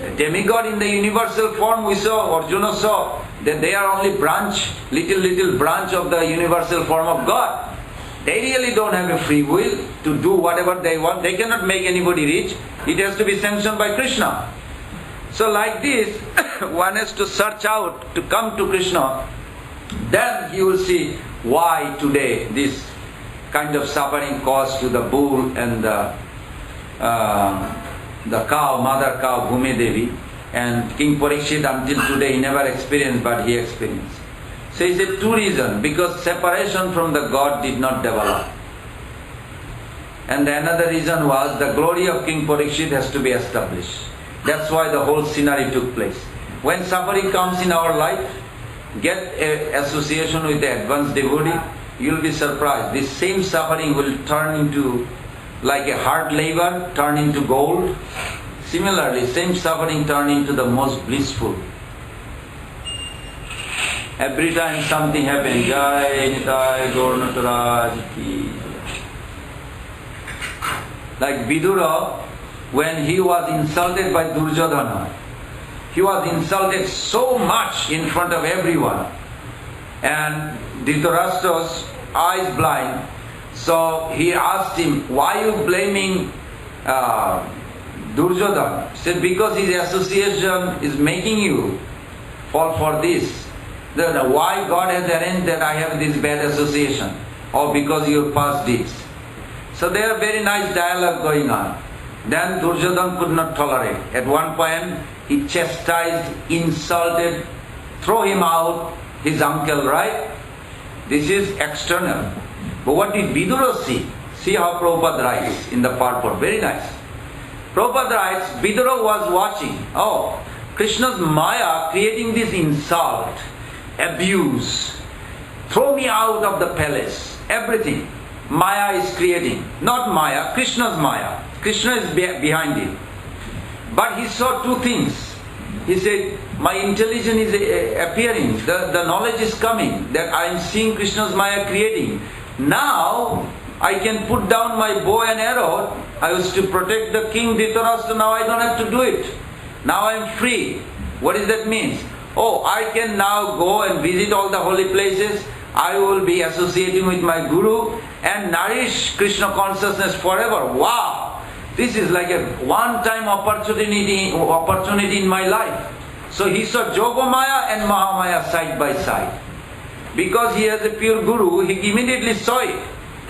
The demigod in the universal form we saw, Arjuna saw, that they are only little branch of the universal form of God. They really don't have a free will to do whatever they want. They cannot make anybody rich. It has to be sanctioned by Krishna. So like this, one has to search out to come to Krishna. Then you will see why today this kind of suffering caused to the bull and the cow, mother cow, Bhumi Devi. And King Parikshit until today he never experienced, but he experienced. So he said 2 reasons. Because separation from the God did not develop. And another reason was the glory of King Parikshit has to be established. That's why the whole scenario took place. When suffering comes in our life, get an association with the advanced devotee, you will be surprised. This same suffering will turn into, like a hard labor, turn into gold. Similarly, same suffering turn into the most blissful. Every time something happens, Jai Nitai Gaur Nataraj Ki. Like Vidura, when he was insulted by Duryodhana, he was insulted so much in front of everyone. And Dhritarashtra's eyes blind. So he asked him, why are you blaming Duryodhana said, because his association is making you fall for this. Then why God has arranged that I have this bad association? Or because your past deeds. So there are very nice dialogue going on. Then Duryodhana could not tolerate. At one point he chastised, insulted, throw him out, his uncle, right? This is external. But what did Vidura see? See how Prabhupada writes in the purport. Very nice. Prabhupada writes, Vidura was watching. Oh, Krishna's Maya creating this insult, abuse, throw me out of the palace, everything. Maya is creating. Not Maya, Krishna's Maya. Krishna is behind it. But he saw two things. He said, my intelligence is appearing, the knowledge is coming, that I am seeing Krishna's Maya creating. Now, I can put down my bow and arrow. I was to protect the king Dhritarashtra, now I don't have to do it. Now I am free. What does that mean? Oh, I can now go and visit all the holy places. I will be associating with my Guru and nourish Krishna consciousness forever. Wow! This is like a one-time opportunity in my life. So he saw Yogamaya and Mahamaya side by side. Because he has a pure Guru, he immediately saw it.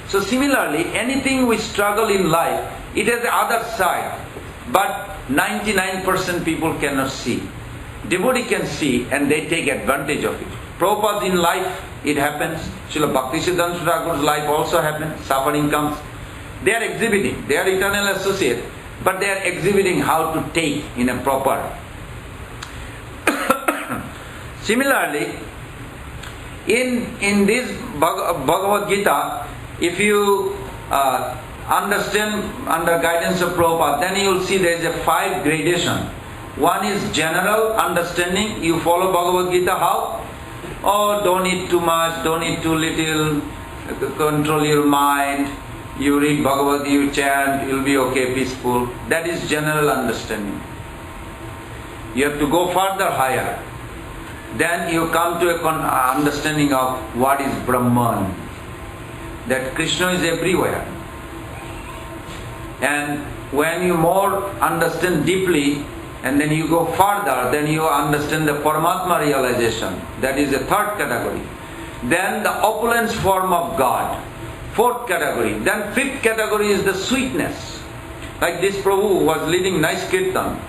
So similarly, anything we struggle in life, it has the other side. But 99% people cannot see. Devotee can see and they take advantage of it. Prabhupada in life, it happens. Srila Bhaktisiddhanta Thakur's life also happens. Suffering comes. They are exhibiting. They are eternal associate. But they are exhibiting how to take in a proper. Similarly, in this Bhagavad Gita, if you understand under guidance of Prabhupada, then you will see there is a 5 gradation. One is general understanding. You follow Bhagavad Gita how? Oh, don't eat too much, don't eat too little, control your mind. You read Bhagavad Gita, you chant, you'll be okay, peaceful. That is general understanding. You have to go further, higher. Then you come to a understanding of what is Brahman. That Krishna is everywhere. And when you more understand deeply, and then you go further, then you understand the Paramatma realization. That is the 3rd category. Then the opulence form of God. 4th category. Then 5th category is the sweetness. Like this Prabhu was leading nice kirtan.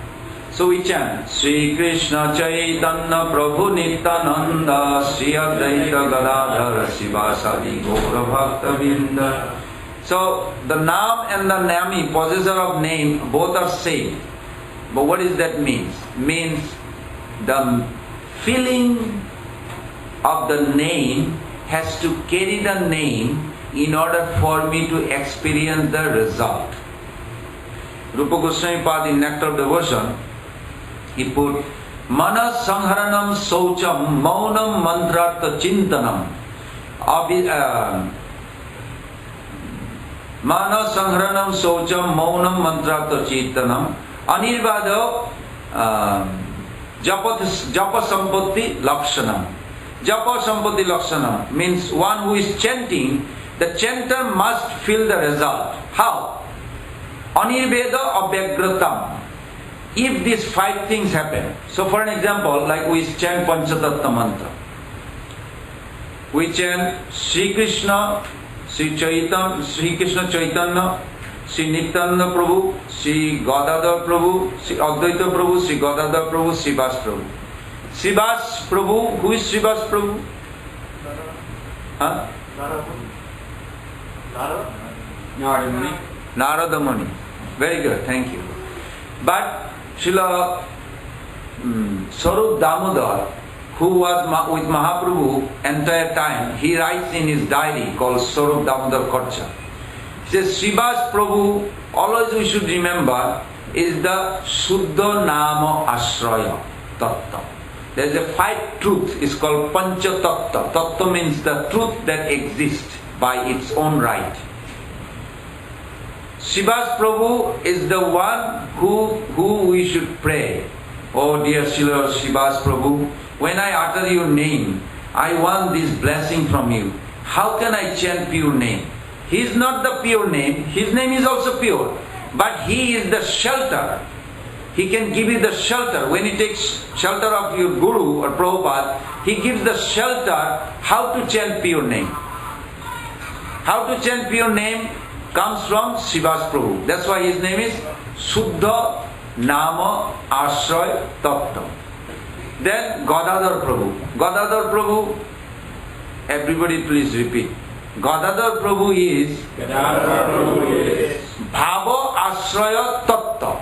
So we chant Sri Krishna Chaitanya Prabhu Nityananda Sri Advaita Gadadhara Sivasadi Gaura Bhakta Vrinda. So the Nam and the Nami, possessor of name, both are same. But what does that mean? Means the feeling of the name has to carry the name in order for me to experience the result. Rupa Goswami Pad in Nectar of Devotion, he put Manas Sangharanam Saucham Maunam Mantrartha Chintanam Manas Sangharanam Saucham Maunam Mantrartha Chintanam Anirvada Japa Sampatti Lakshanam. Japa Sampatti Lakshanam means one who is chanting, the chanter must feel the result. How? Anirveda Abhyagratam. If these 5 things happen, so for an example, like we chant Panchatattva mantra. We chant Sri Krishna, Sri Krishna Chaitanya, Sri Nityananda Prabhu, Sri Gadadhar Prabhu, Sri Advaita Prabhu, Sri Gadadhar Prabhu, Srivas Prabhu. Srivas Prabhu, who is Srivas Prabhu? Huh? Narada Muni. Very good, thank you. But Srila Swarup Damodar, who was with Mahaprabhu entire time, he writes in his diary called Swarup Damodar Korcha. He says, Srivas Prabhu, always we should remember, is the Shuddha Nama Ashraya Tattva. There is a 5 truth, it's called Pancha Tattva. Tattva means the truth that exists by its own right. Srivas Prabhu is the one who we should pray. Oh dear Srivas Prabhu, when I utter your name, I want this blessing from you. How can I chant pure name? He is not the pure name, his name is also pure. but he is the shelter. He can give you the shelter. When he takes shelter of your Guru or Prabhupada, he gives the shelter how to chant pure name. How to chant pure name comes from Srivas Prabhu. That's why his name is Suddha Nama Ashray Tattva. Then Gadadhar Prabhu. Gadadhar Prabhu, everybody please repeat. Gadadhar Prabhu is Bhava Ashraya Tattva.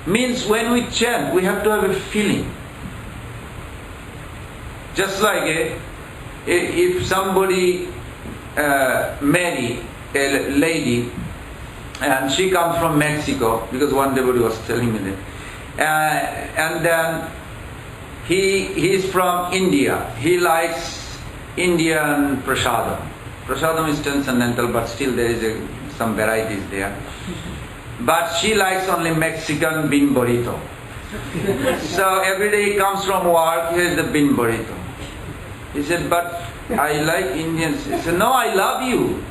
Means when we chant, we have to have a feeling. Just like if somebody marry a lady and she comes from Mexico, because one devotee was telling me that, and then he is from India. He likes Indian prasadam. Prasadam is transcendental, but still there is some varieties there. But she likes only Mexican bean burrito. So every day he comes from work, here is the bean burrito. He said, but I like Indians. He said, no, I love you.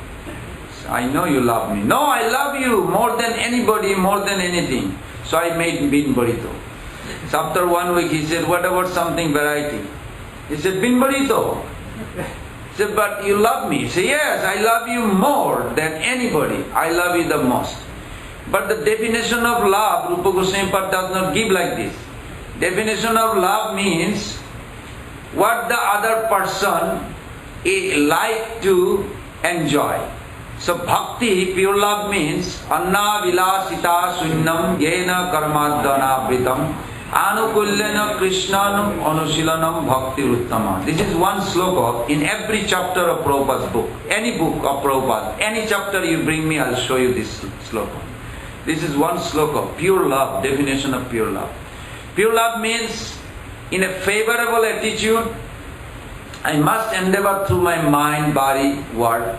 Said, I know you love me. No, I love you more than anybody, more than anything. So I made bean burrito. So after 1 week he said, what about something variety? He said, bean burrito. He said, but you love me. He said, yes, I love you more than anybody. I love you the most. But the definition of love, Rupa Goswami Pad does not give like this. Definition of love means what the other person like to enjoy. So bhakti, pure love means anna vilasita sunnam yena karmadana vritam anukulyana krishnanam anusilanam bhakti uttama. This is one sloka in every chapter of Prabhupada's book. Any book of Prabhupada, any chapter you bring me, I'll show you this sloka. This is one sloka, pure love, definition of pure love. Pure love means in a favorable attitude, I must endeavor through my mind, body, word,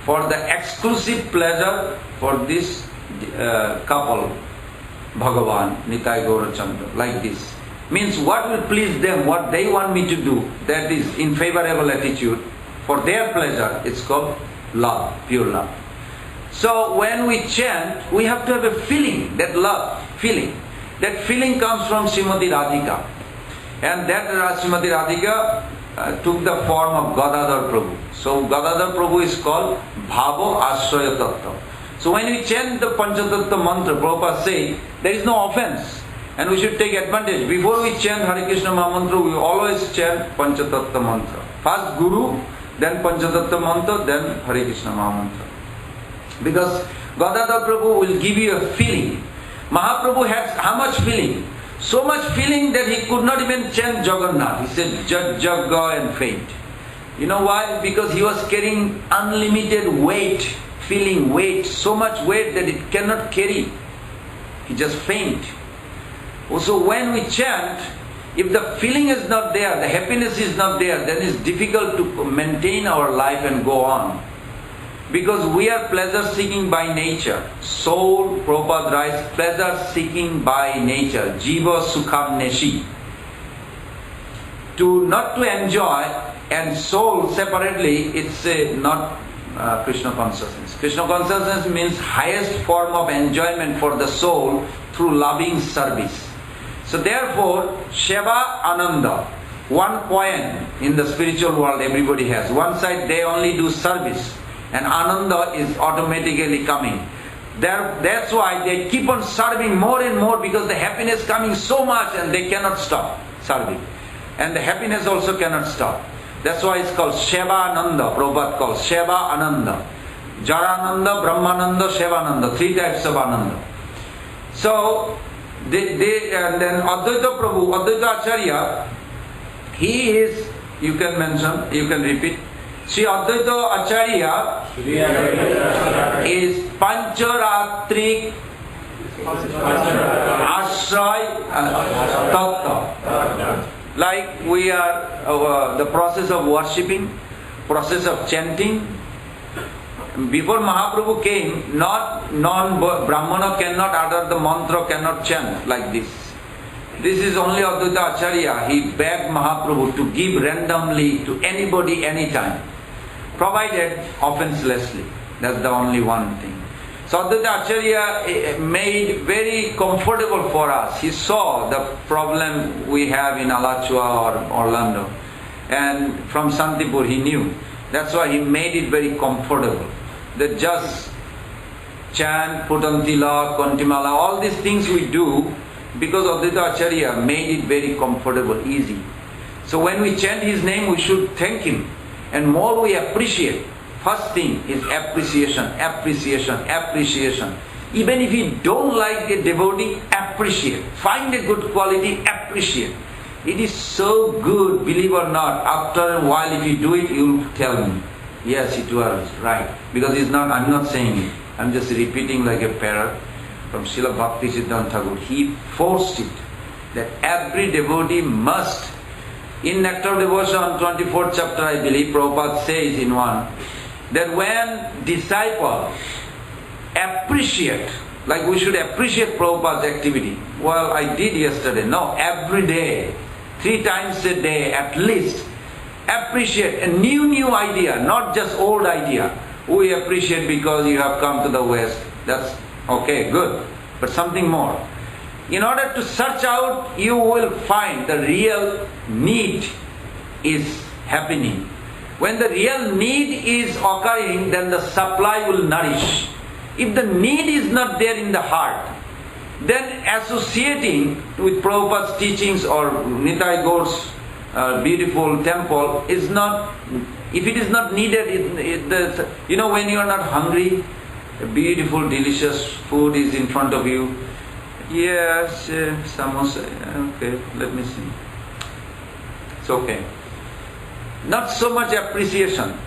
for the exclusive pleasure for this couple, Bhagavan, Nitai Gaurachandra, like this. Means what will please them, what they want me to do, that is in favorable attitude, for their pleasure, it's called love, pure love. So when we chant, we have to have a feeling, that love, feeling. That feeling comes from Srimati Radhika. And that Srimati Radhika took the form of Gadadhar Prabhu. So Gadadhar Prabhu is called Bhava Ashraya Tattva. So when we chant the Panchatattva mantra, Prabhupada says, there is no offense. And we should take advantage. Before we chant Hare Krishna Mahamantra, we always chant Panchatattva mantra. First Guru, then Panchatattva mantra, then Hare Krishna Mahamantra. Because Gadadhar Prabhu will give you a feeling. Mahaprabhu had how much feeling? So much feeling that he could not even chant Jagannath. He said Jagga and faint. You know why? Because he was carrying unlimited weight, feeling weight, so much weight that it cannot carry. He just faint. Also when we chant, if the feeling is not there, the happiness is not there, then it's difficult to maintain our life and go on. Because we are pleasure seeking by nature. Soul, Prabhupada writes, pleasure seeking by nature. Jiva sukham neshi. Not to enjoy, and soul separately, it's not Krishna consciousness. Krishna consciousness means highest form of enjoyment for the soul through loving service. So therefore, Sheva Ananda, one coin in the spiritual world everybody has. One side they only do service. And Ananda is automatically coming. That's why they keep on serving more and more, because the happiness coming so much and they cannot stop serving. And the happiness also cannot stop. That's why it's called Shevananda. Prabhupada calls Shevananda. Jarananda, Brahmananda, Shevananda. 3 types of Ananda. So, and then Advaita Prabhu, Advaita Acharya, he is, you can mention, you can repeat, Sri Advaita Acharya is Pancharatrik Ashray Tattva. Like we are the process of worshipping, process of chanting. Before Mahaprabhu came, non-Brahmana cannot utter the mantra, cannot chant like this. This is only Advaita Acharya. He begged Mahaprabhu to give randomly to anybody, anytime, provided offenselessly. That's the only one thing. So Advaita Acharya made very comfortable for us. He saw the problem we have in Alachua or Orlando. And from Santipur he knew. That's why he made it very comfortable. That just chant, put on tilak, kontimala, all these things we do because Advaita Acharya made it very comfortable, easy. So when we chant his name, we should thank him. And more we appreciate. First thing is appreciation, appreciation, appreciation. Even if you don't like a devotee, appreciate. Find a good quality, appreciate. It is so good, believe or not. After a while, if you do it, you will tell me, yes, it was right. Because I'm not saying it. I'm just repeating like a parrot from Srila Bhakti Siddhanta Thakur. He forced it that every devotee must. In Nectar of Devotion, 24th chapter, I believe, Prabhupada says in one, that when disciple appreciate, like we should appreciate Prabhupada's activity. Well, I did yesterday. No, every day, 3 times a day at least, appreciate a new idea, not just old idea. We appreciate because you have come to the West. That's okay, good. But something more. In order to search out, you will find the real need is happening. When the real need is occurring, then the supply will nourish. If the need is not there in the heart, then associating with Prabhupada's teachings or Nitai Gaur's beautiful temple is not, if it is not needed, when you are not hungry, a beautiful delicious food is in front of you. Yes, samosa, okay, let me see. It's okay. Not so much appreciation,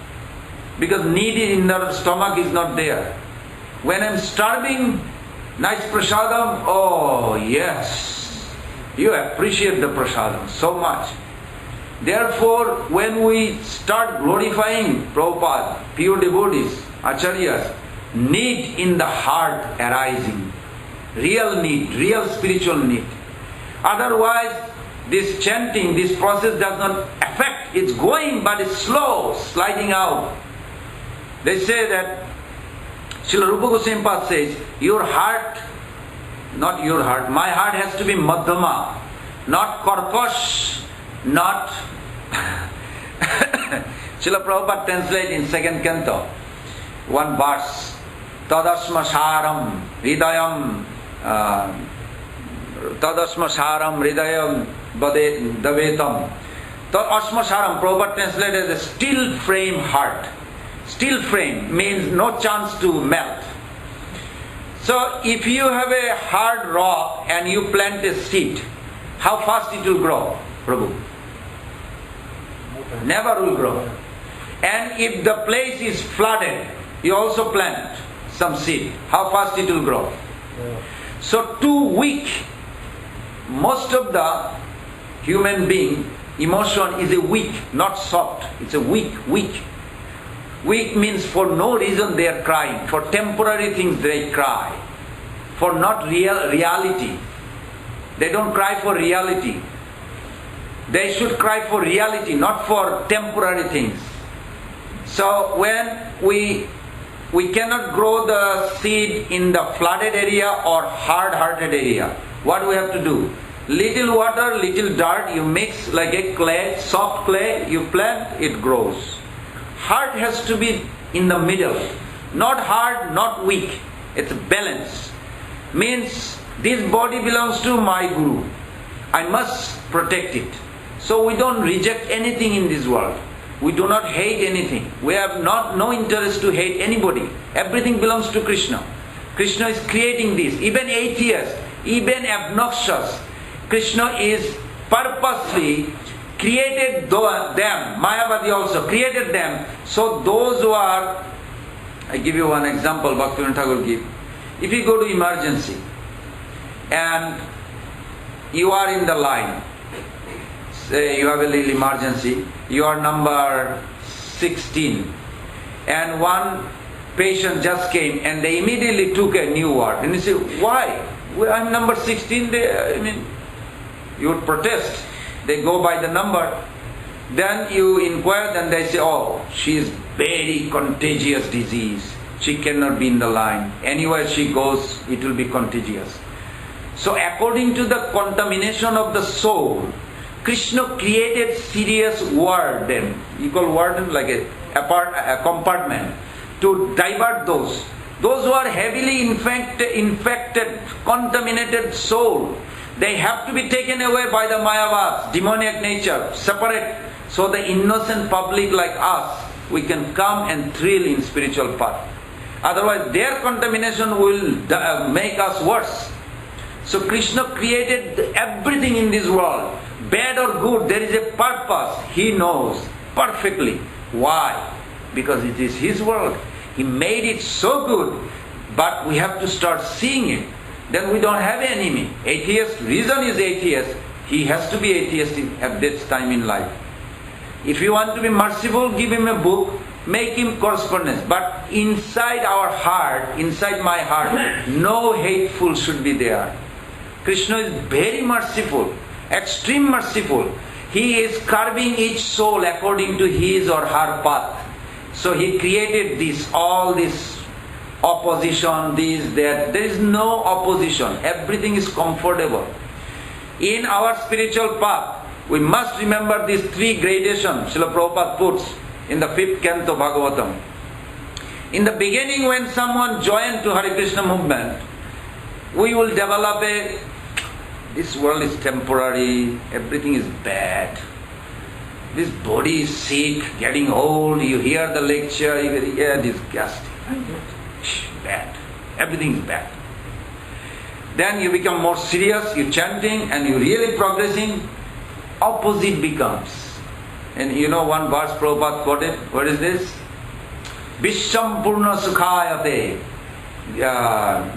because need in the stomach is not there. When I'm starving, nice prasadam, oh yes, you appreciate the prasadam so much. Therefore, when we start glorifying Prabhupada, pure devotees, acharyas, need in the heart arising. Real need, real spiritual need. Otherwise, this chanting, this process does not affect. It's going, but it's slow, sliding out. They say that, Srila Rupa Goswami Pad says, your heart, not your heart, my heart has to be madhyama, not karkash, not... Srila Prabhupada translates in 2nd canto, one verse, Tadasma saram hridayam Tadasma saram hridayam davetam. Tadasma saram, Prabhupada translated as a still frame heart. Still frame means no chance to melt. So if you have a hard rock and you plant a seed, how fast it will grow, Prabhu? Never will grow. And if the place is flooded, you also plant some seed. How fast it will grow? So too weak. Most of the human being, emotion is a weak, not soft. It's a weak. Weak means for no reason they are crying. For temporary things they cry. For not reality. They don't cry for reality. They should cry for reality, not for temporary things. So when we cannot grow the seed in the flooded area or hard-hearted area, what we have to do? Little water, little dirt, you mix like a clay, soft clay, you plant, it grows. Heart has to be in the middle. Not hard, not weak. It's balance. Means this body belongs to my Guru. I must protect it. So we don't reject anything in this world. We do not hate anything. We have no interest to hate anybody. Everything belongs to Krishna. Krishna is creating this. Even atheists, even obnoxious, Krishna is purposely created them. Mayavadi also created them. So those who are, I give you one example, Bhaktivinoda Thakur give. If you go to emergency and you are in the line, say you have a little emergency, you are number 16 and one patient just came and they immediately took a new ward. And you say, why? Well, I'm number 16. You would protest. They go by the number. Then you inquire, then they say, oh, she is very contagious disease. she cannot be in the line. Anywhere she goes, it will be contagious. So according to the contamination of the soul, Krishna created serious warden. You call warden like a compartment to divert those who are heavily infected, contaminated soul. They have to be taken away by the Mayavas, demoniac nature, separate, so the innocent public like us, we can come and thrill in spiritual path. Otherwise their contamination will make us worse. So Krishna created everything in this world, bad or good, there is a purpose. He knows perfectly. Why? Because it is His world. He made it so good, but we have to start seeing it. Then we don't have enemy. Atheist, reason is atheist. He has to be atheist at this time in life. If you want to be merciful, give him a book, make him correspondence. But inside our heart, inside my heart, no hateful should be there. Krishna is very merciful, extreme merciful. He is carving each soul according to his or her path. So He created all this opposition, this, that. There is no opposition. Everything is comfortable. In our spiritual path, we must remember these three gradations Srila Prabhupada puts in the 5th canto Bhagavatam. In the beginning, when someone joins to Hare Krishna movement, we will develop this world is temporary, everything is bad. This body is sick, getting old, you hear the lecture, you hear disgusting. Bad. Everything is bad. Then you become more serious, you're chanting and you're really progressing, opposite becomes. And you know one verse Prabhupada quoted, what is this? Visham Purna Sukhayate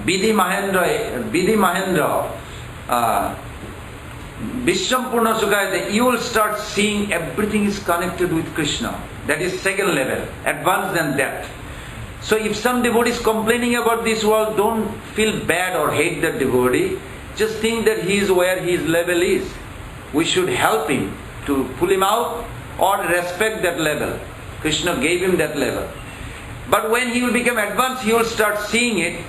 Vidhi Mahendra Visham Purna Sukhayate. You will start seeing everything is connected with Krishna. That is second level, advanced than that. So if some devotee is complaining about this world, don't feel bad or hate that devotee. Just think that he is where his level is. We should help him to pull him out or respect that level. Krishna gave him that level. But when he will become advanced, he will start seeing it.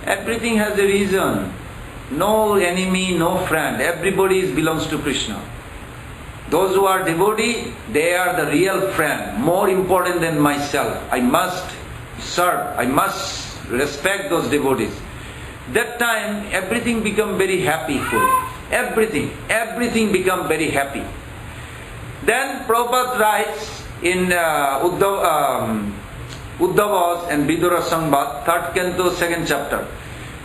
Everything has a reason. No enemy, no friend. Everybody belongs to Krishna. Those who are devotee, they are the real friend. More important than myself. I must serve. I must respect those devotees. That time, everything become very happy. Everything become very happy. Then Prabhupada writes in Uddhavas and Vidura Sambad, 3rd canto, 2nd chapter.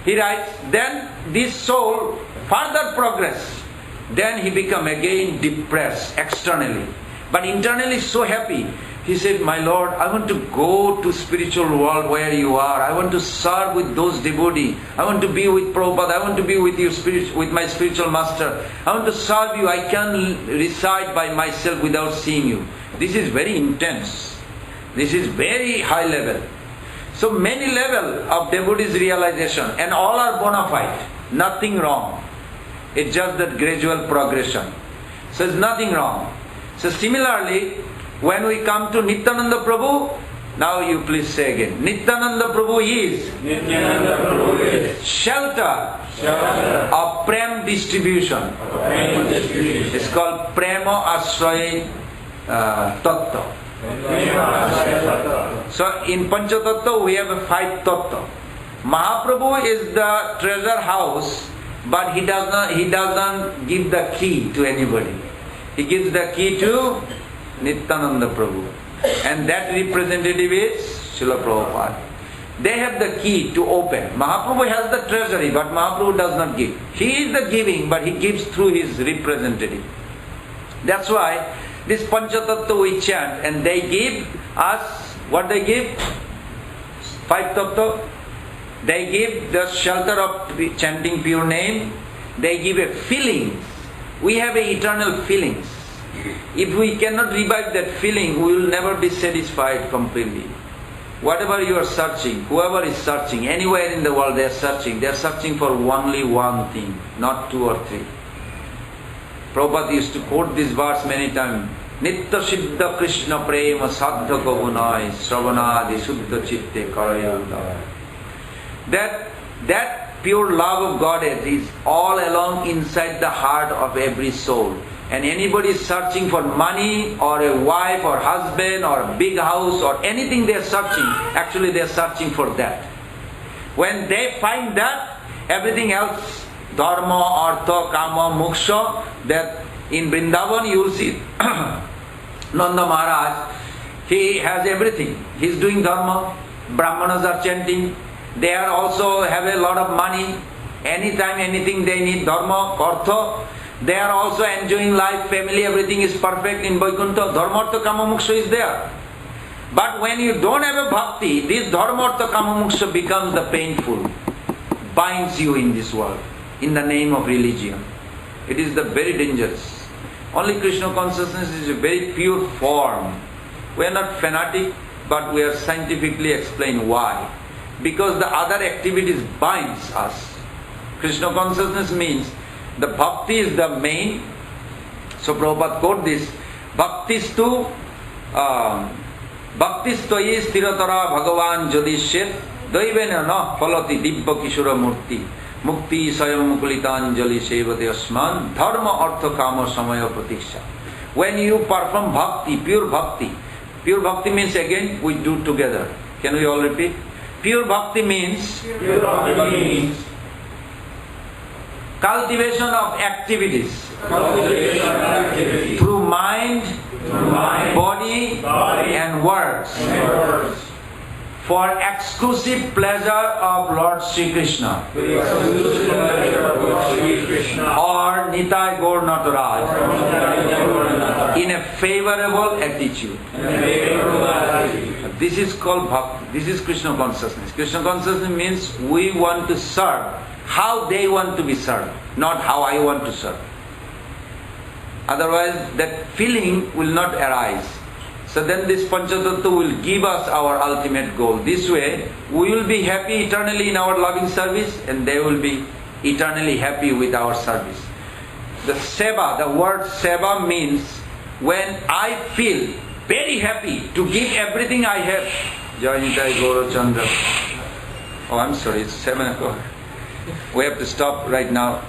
He writes, then this soul further progress. Then he become again depressed externally. But internally so happy. He said, my Lord, I want to go to spiritual world where you are. I want to serve with those devotees. I want to be with Prabhupada. I want to be with with my spiritual master. I want to serve you. I can reside by myself without seeing you. This is very intense. This is very high level. So many level of devotees realization and all are bona fide. Nothing wrong. It's just that gradual progression. So it's nothing wrong. So similarly, when we come to Nityananda Prabhu, now you please say again. Nityananda Prabhu is shelter of Prem distribution. It's called Prema Ashraya Tattva. So in Panchatattva we have 5 Tattva. Mahaprabhu is the treasure house, but he doesn't give the key to anybody. He gives the key to Nityananda Prabhu. And that representative is Srila Prabhupada. They have the key to open. Mahaprabhu has the treasury, but Mahaprabhu does not give. He is the giving, but he gives through his representative. That's why this Panchatattva we chant, and they give us, what they give? 5 Tattva. They give the shelter of chanting pure name. They give a feeling. We have a eternal feelings. If we cannot revive that feeling, we will never be satisfied completely. Whatever you are searching, whoever is searching, anywhere in the world they are searching for only one thing, not 2 or 3. Prabhupada used to quote this verse many times. Nitya Siddha Krishna Prema Sadhya Kabunai Sravanadi Suddha Chitte Karayodaya. That pure love of Godhead is all along inside the heart of every soul. And anybody is searching for money or a wife or husband or a big house or anything they are searching, actually they are searching for that. When they find that, everything else, dharma, artha, kama, moksha, that in Vrindavan you will see Nanda Maharaj, he has everything. He is doing dharma, Brahmanas are chanting, they are also have a lot of money, anytime anything they need, dharma, artha, they are also enjoying life, family, everything is perfect in Vaikuntha, dharma, artha, kama, moksha is there. But when you don't have a bhakti, this dharma, artha, kama, moksha becomes the painful, binds you in this world, in the name of religion. It is the very dangerous. Only Krishna consciousness is a very pure form. We are not fanatic, but we are scientifically explain why. Because the other activities binds us. Krishna consciousness means the bhakti is the main. So Prabhupada quote this, Bhaktistu Bhaktistoyi stiratara bhagavan jodishet daivena na phalati dibba kishura murti mukti sayam mukulitanjali sevate asman dharma artha kama samaya pratiksha. When you perform bhakti, pure bhakti means, again we do together. Can we all repeat? Pure bhakti means cultivation of activities through mind, body, and words for exclusive pleasure of Lord Sri Krishna or Nitai Gaur Nataraj in a favorable attitude. This is called bhakti. This is Krishna consciousness. Krishna consciousness means we want to serve how they want to be served, not how I want to serve. Otherwise that feeling will not arise. So then this Panchatattva will give us our ultimate goal. This way we will be happy eternally in our loving service and they will be eternally happy with our service. The seva, the word seva means when I feel very happy to give everything I have. Jayanitai Gaura Chandra. Oh, I'm sorry, it's 7 o'clock. We have to stop right now.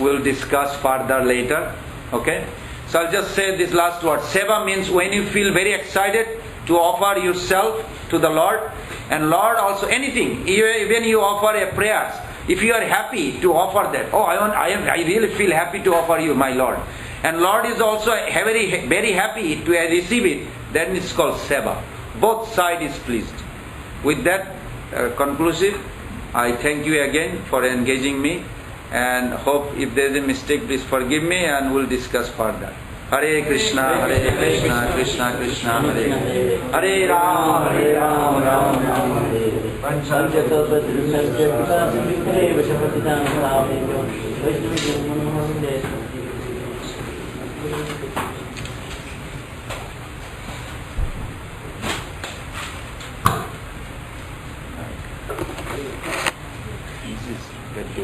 We'll discuss further later. Okay? So I'll just say this last word. Seva means when you feel very excited to offer yourself to the Lord, and Lord also anything, even you offer a prayers, if you are happy to offer that, I really feel happy to offer you, my Lord. And Lord is also very, very happy to receive it, then it's called seva. Both side is pleased. With that conclusive, I thank you again for engaging me. And hope if there is a mistake, please forgive me and we'll discuss further. Hare Krishna, Krishna Krishna, Hare Hare. Hare Rama, Rama Rama,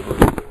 Hare.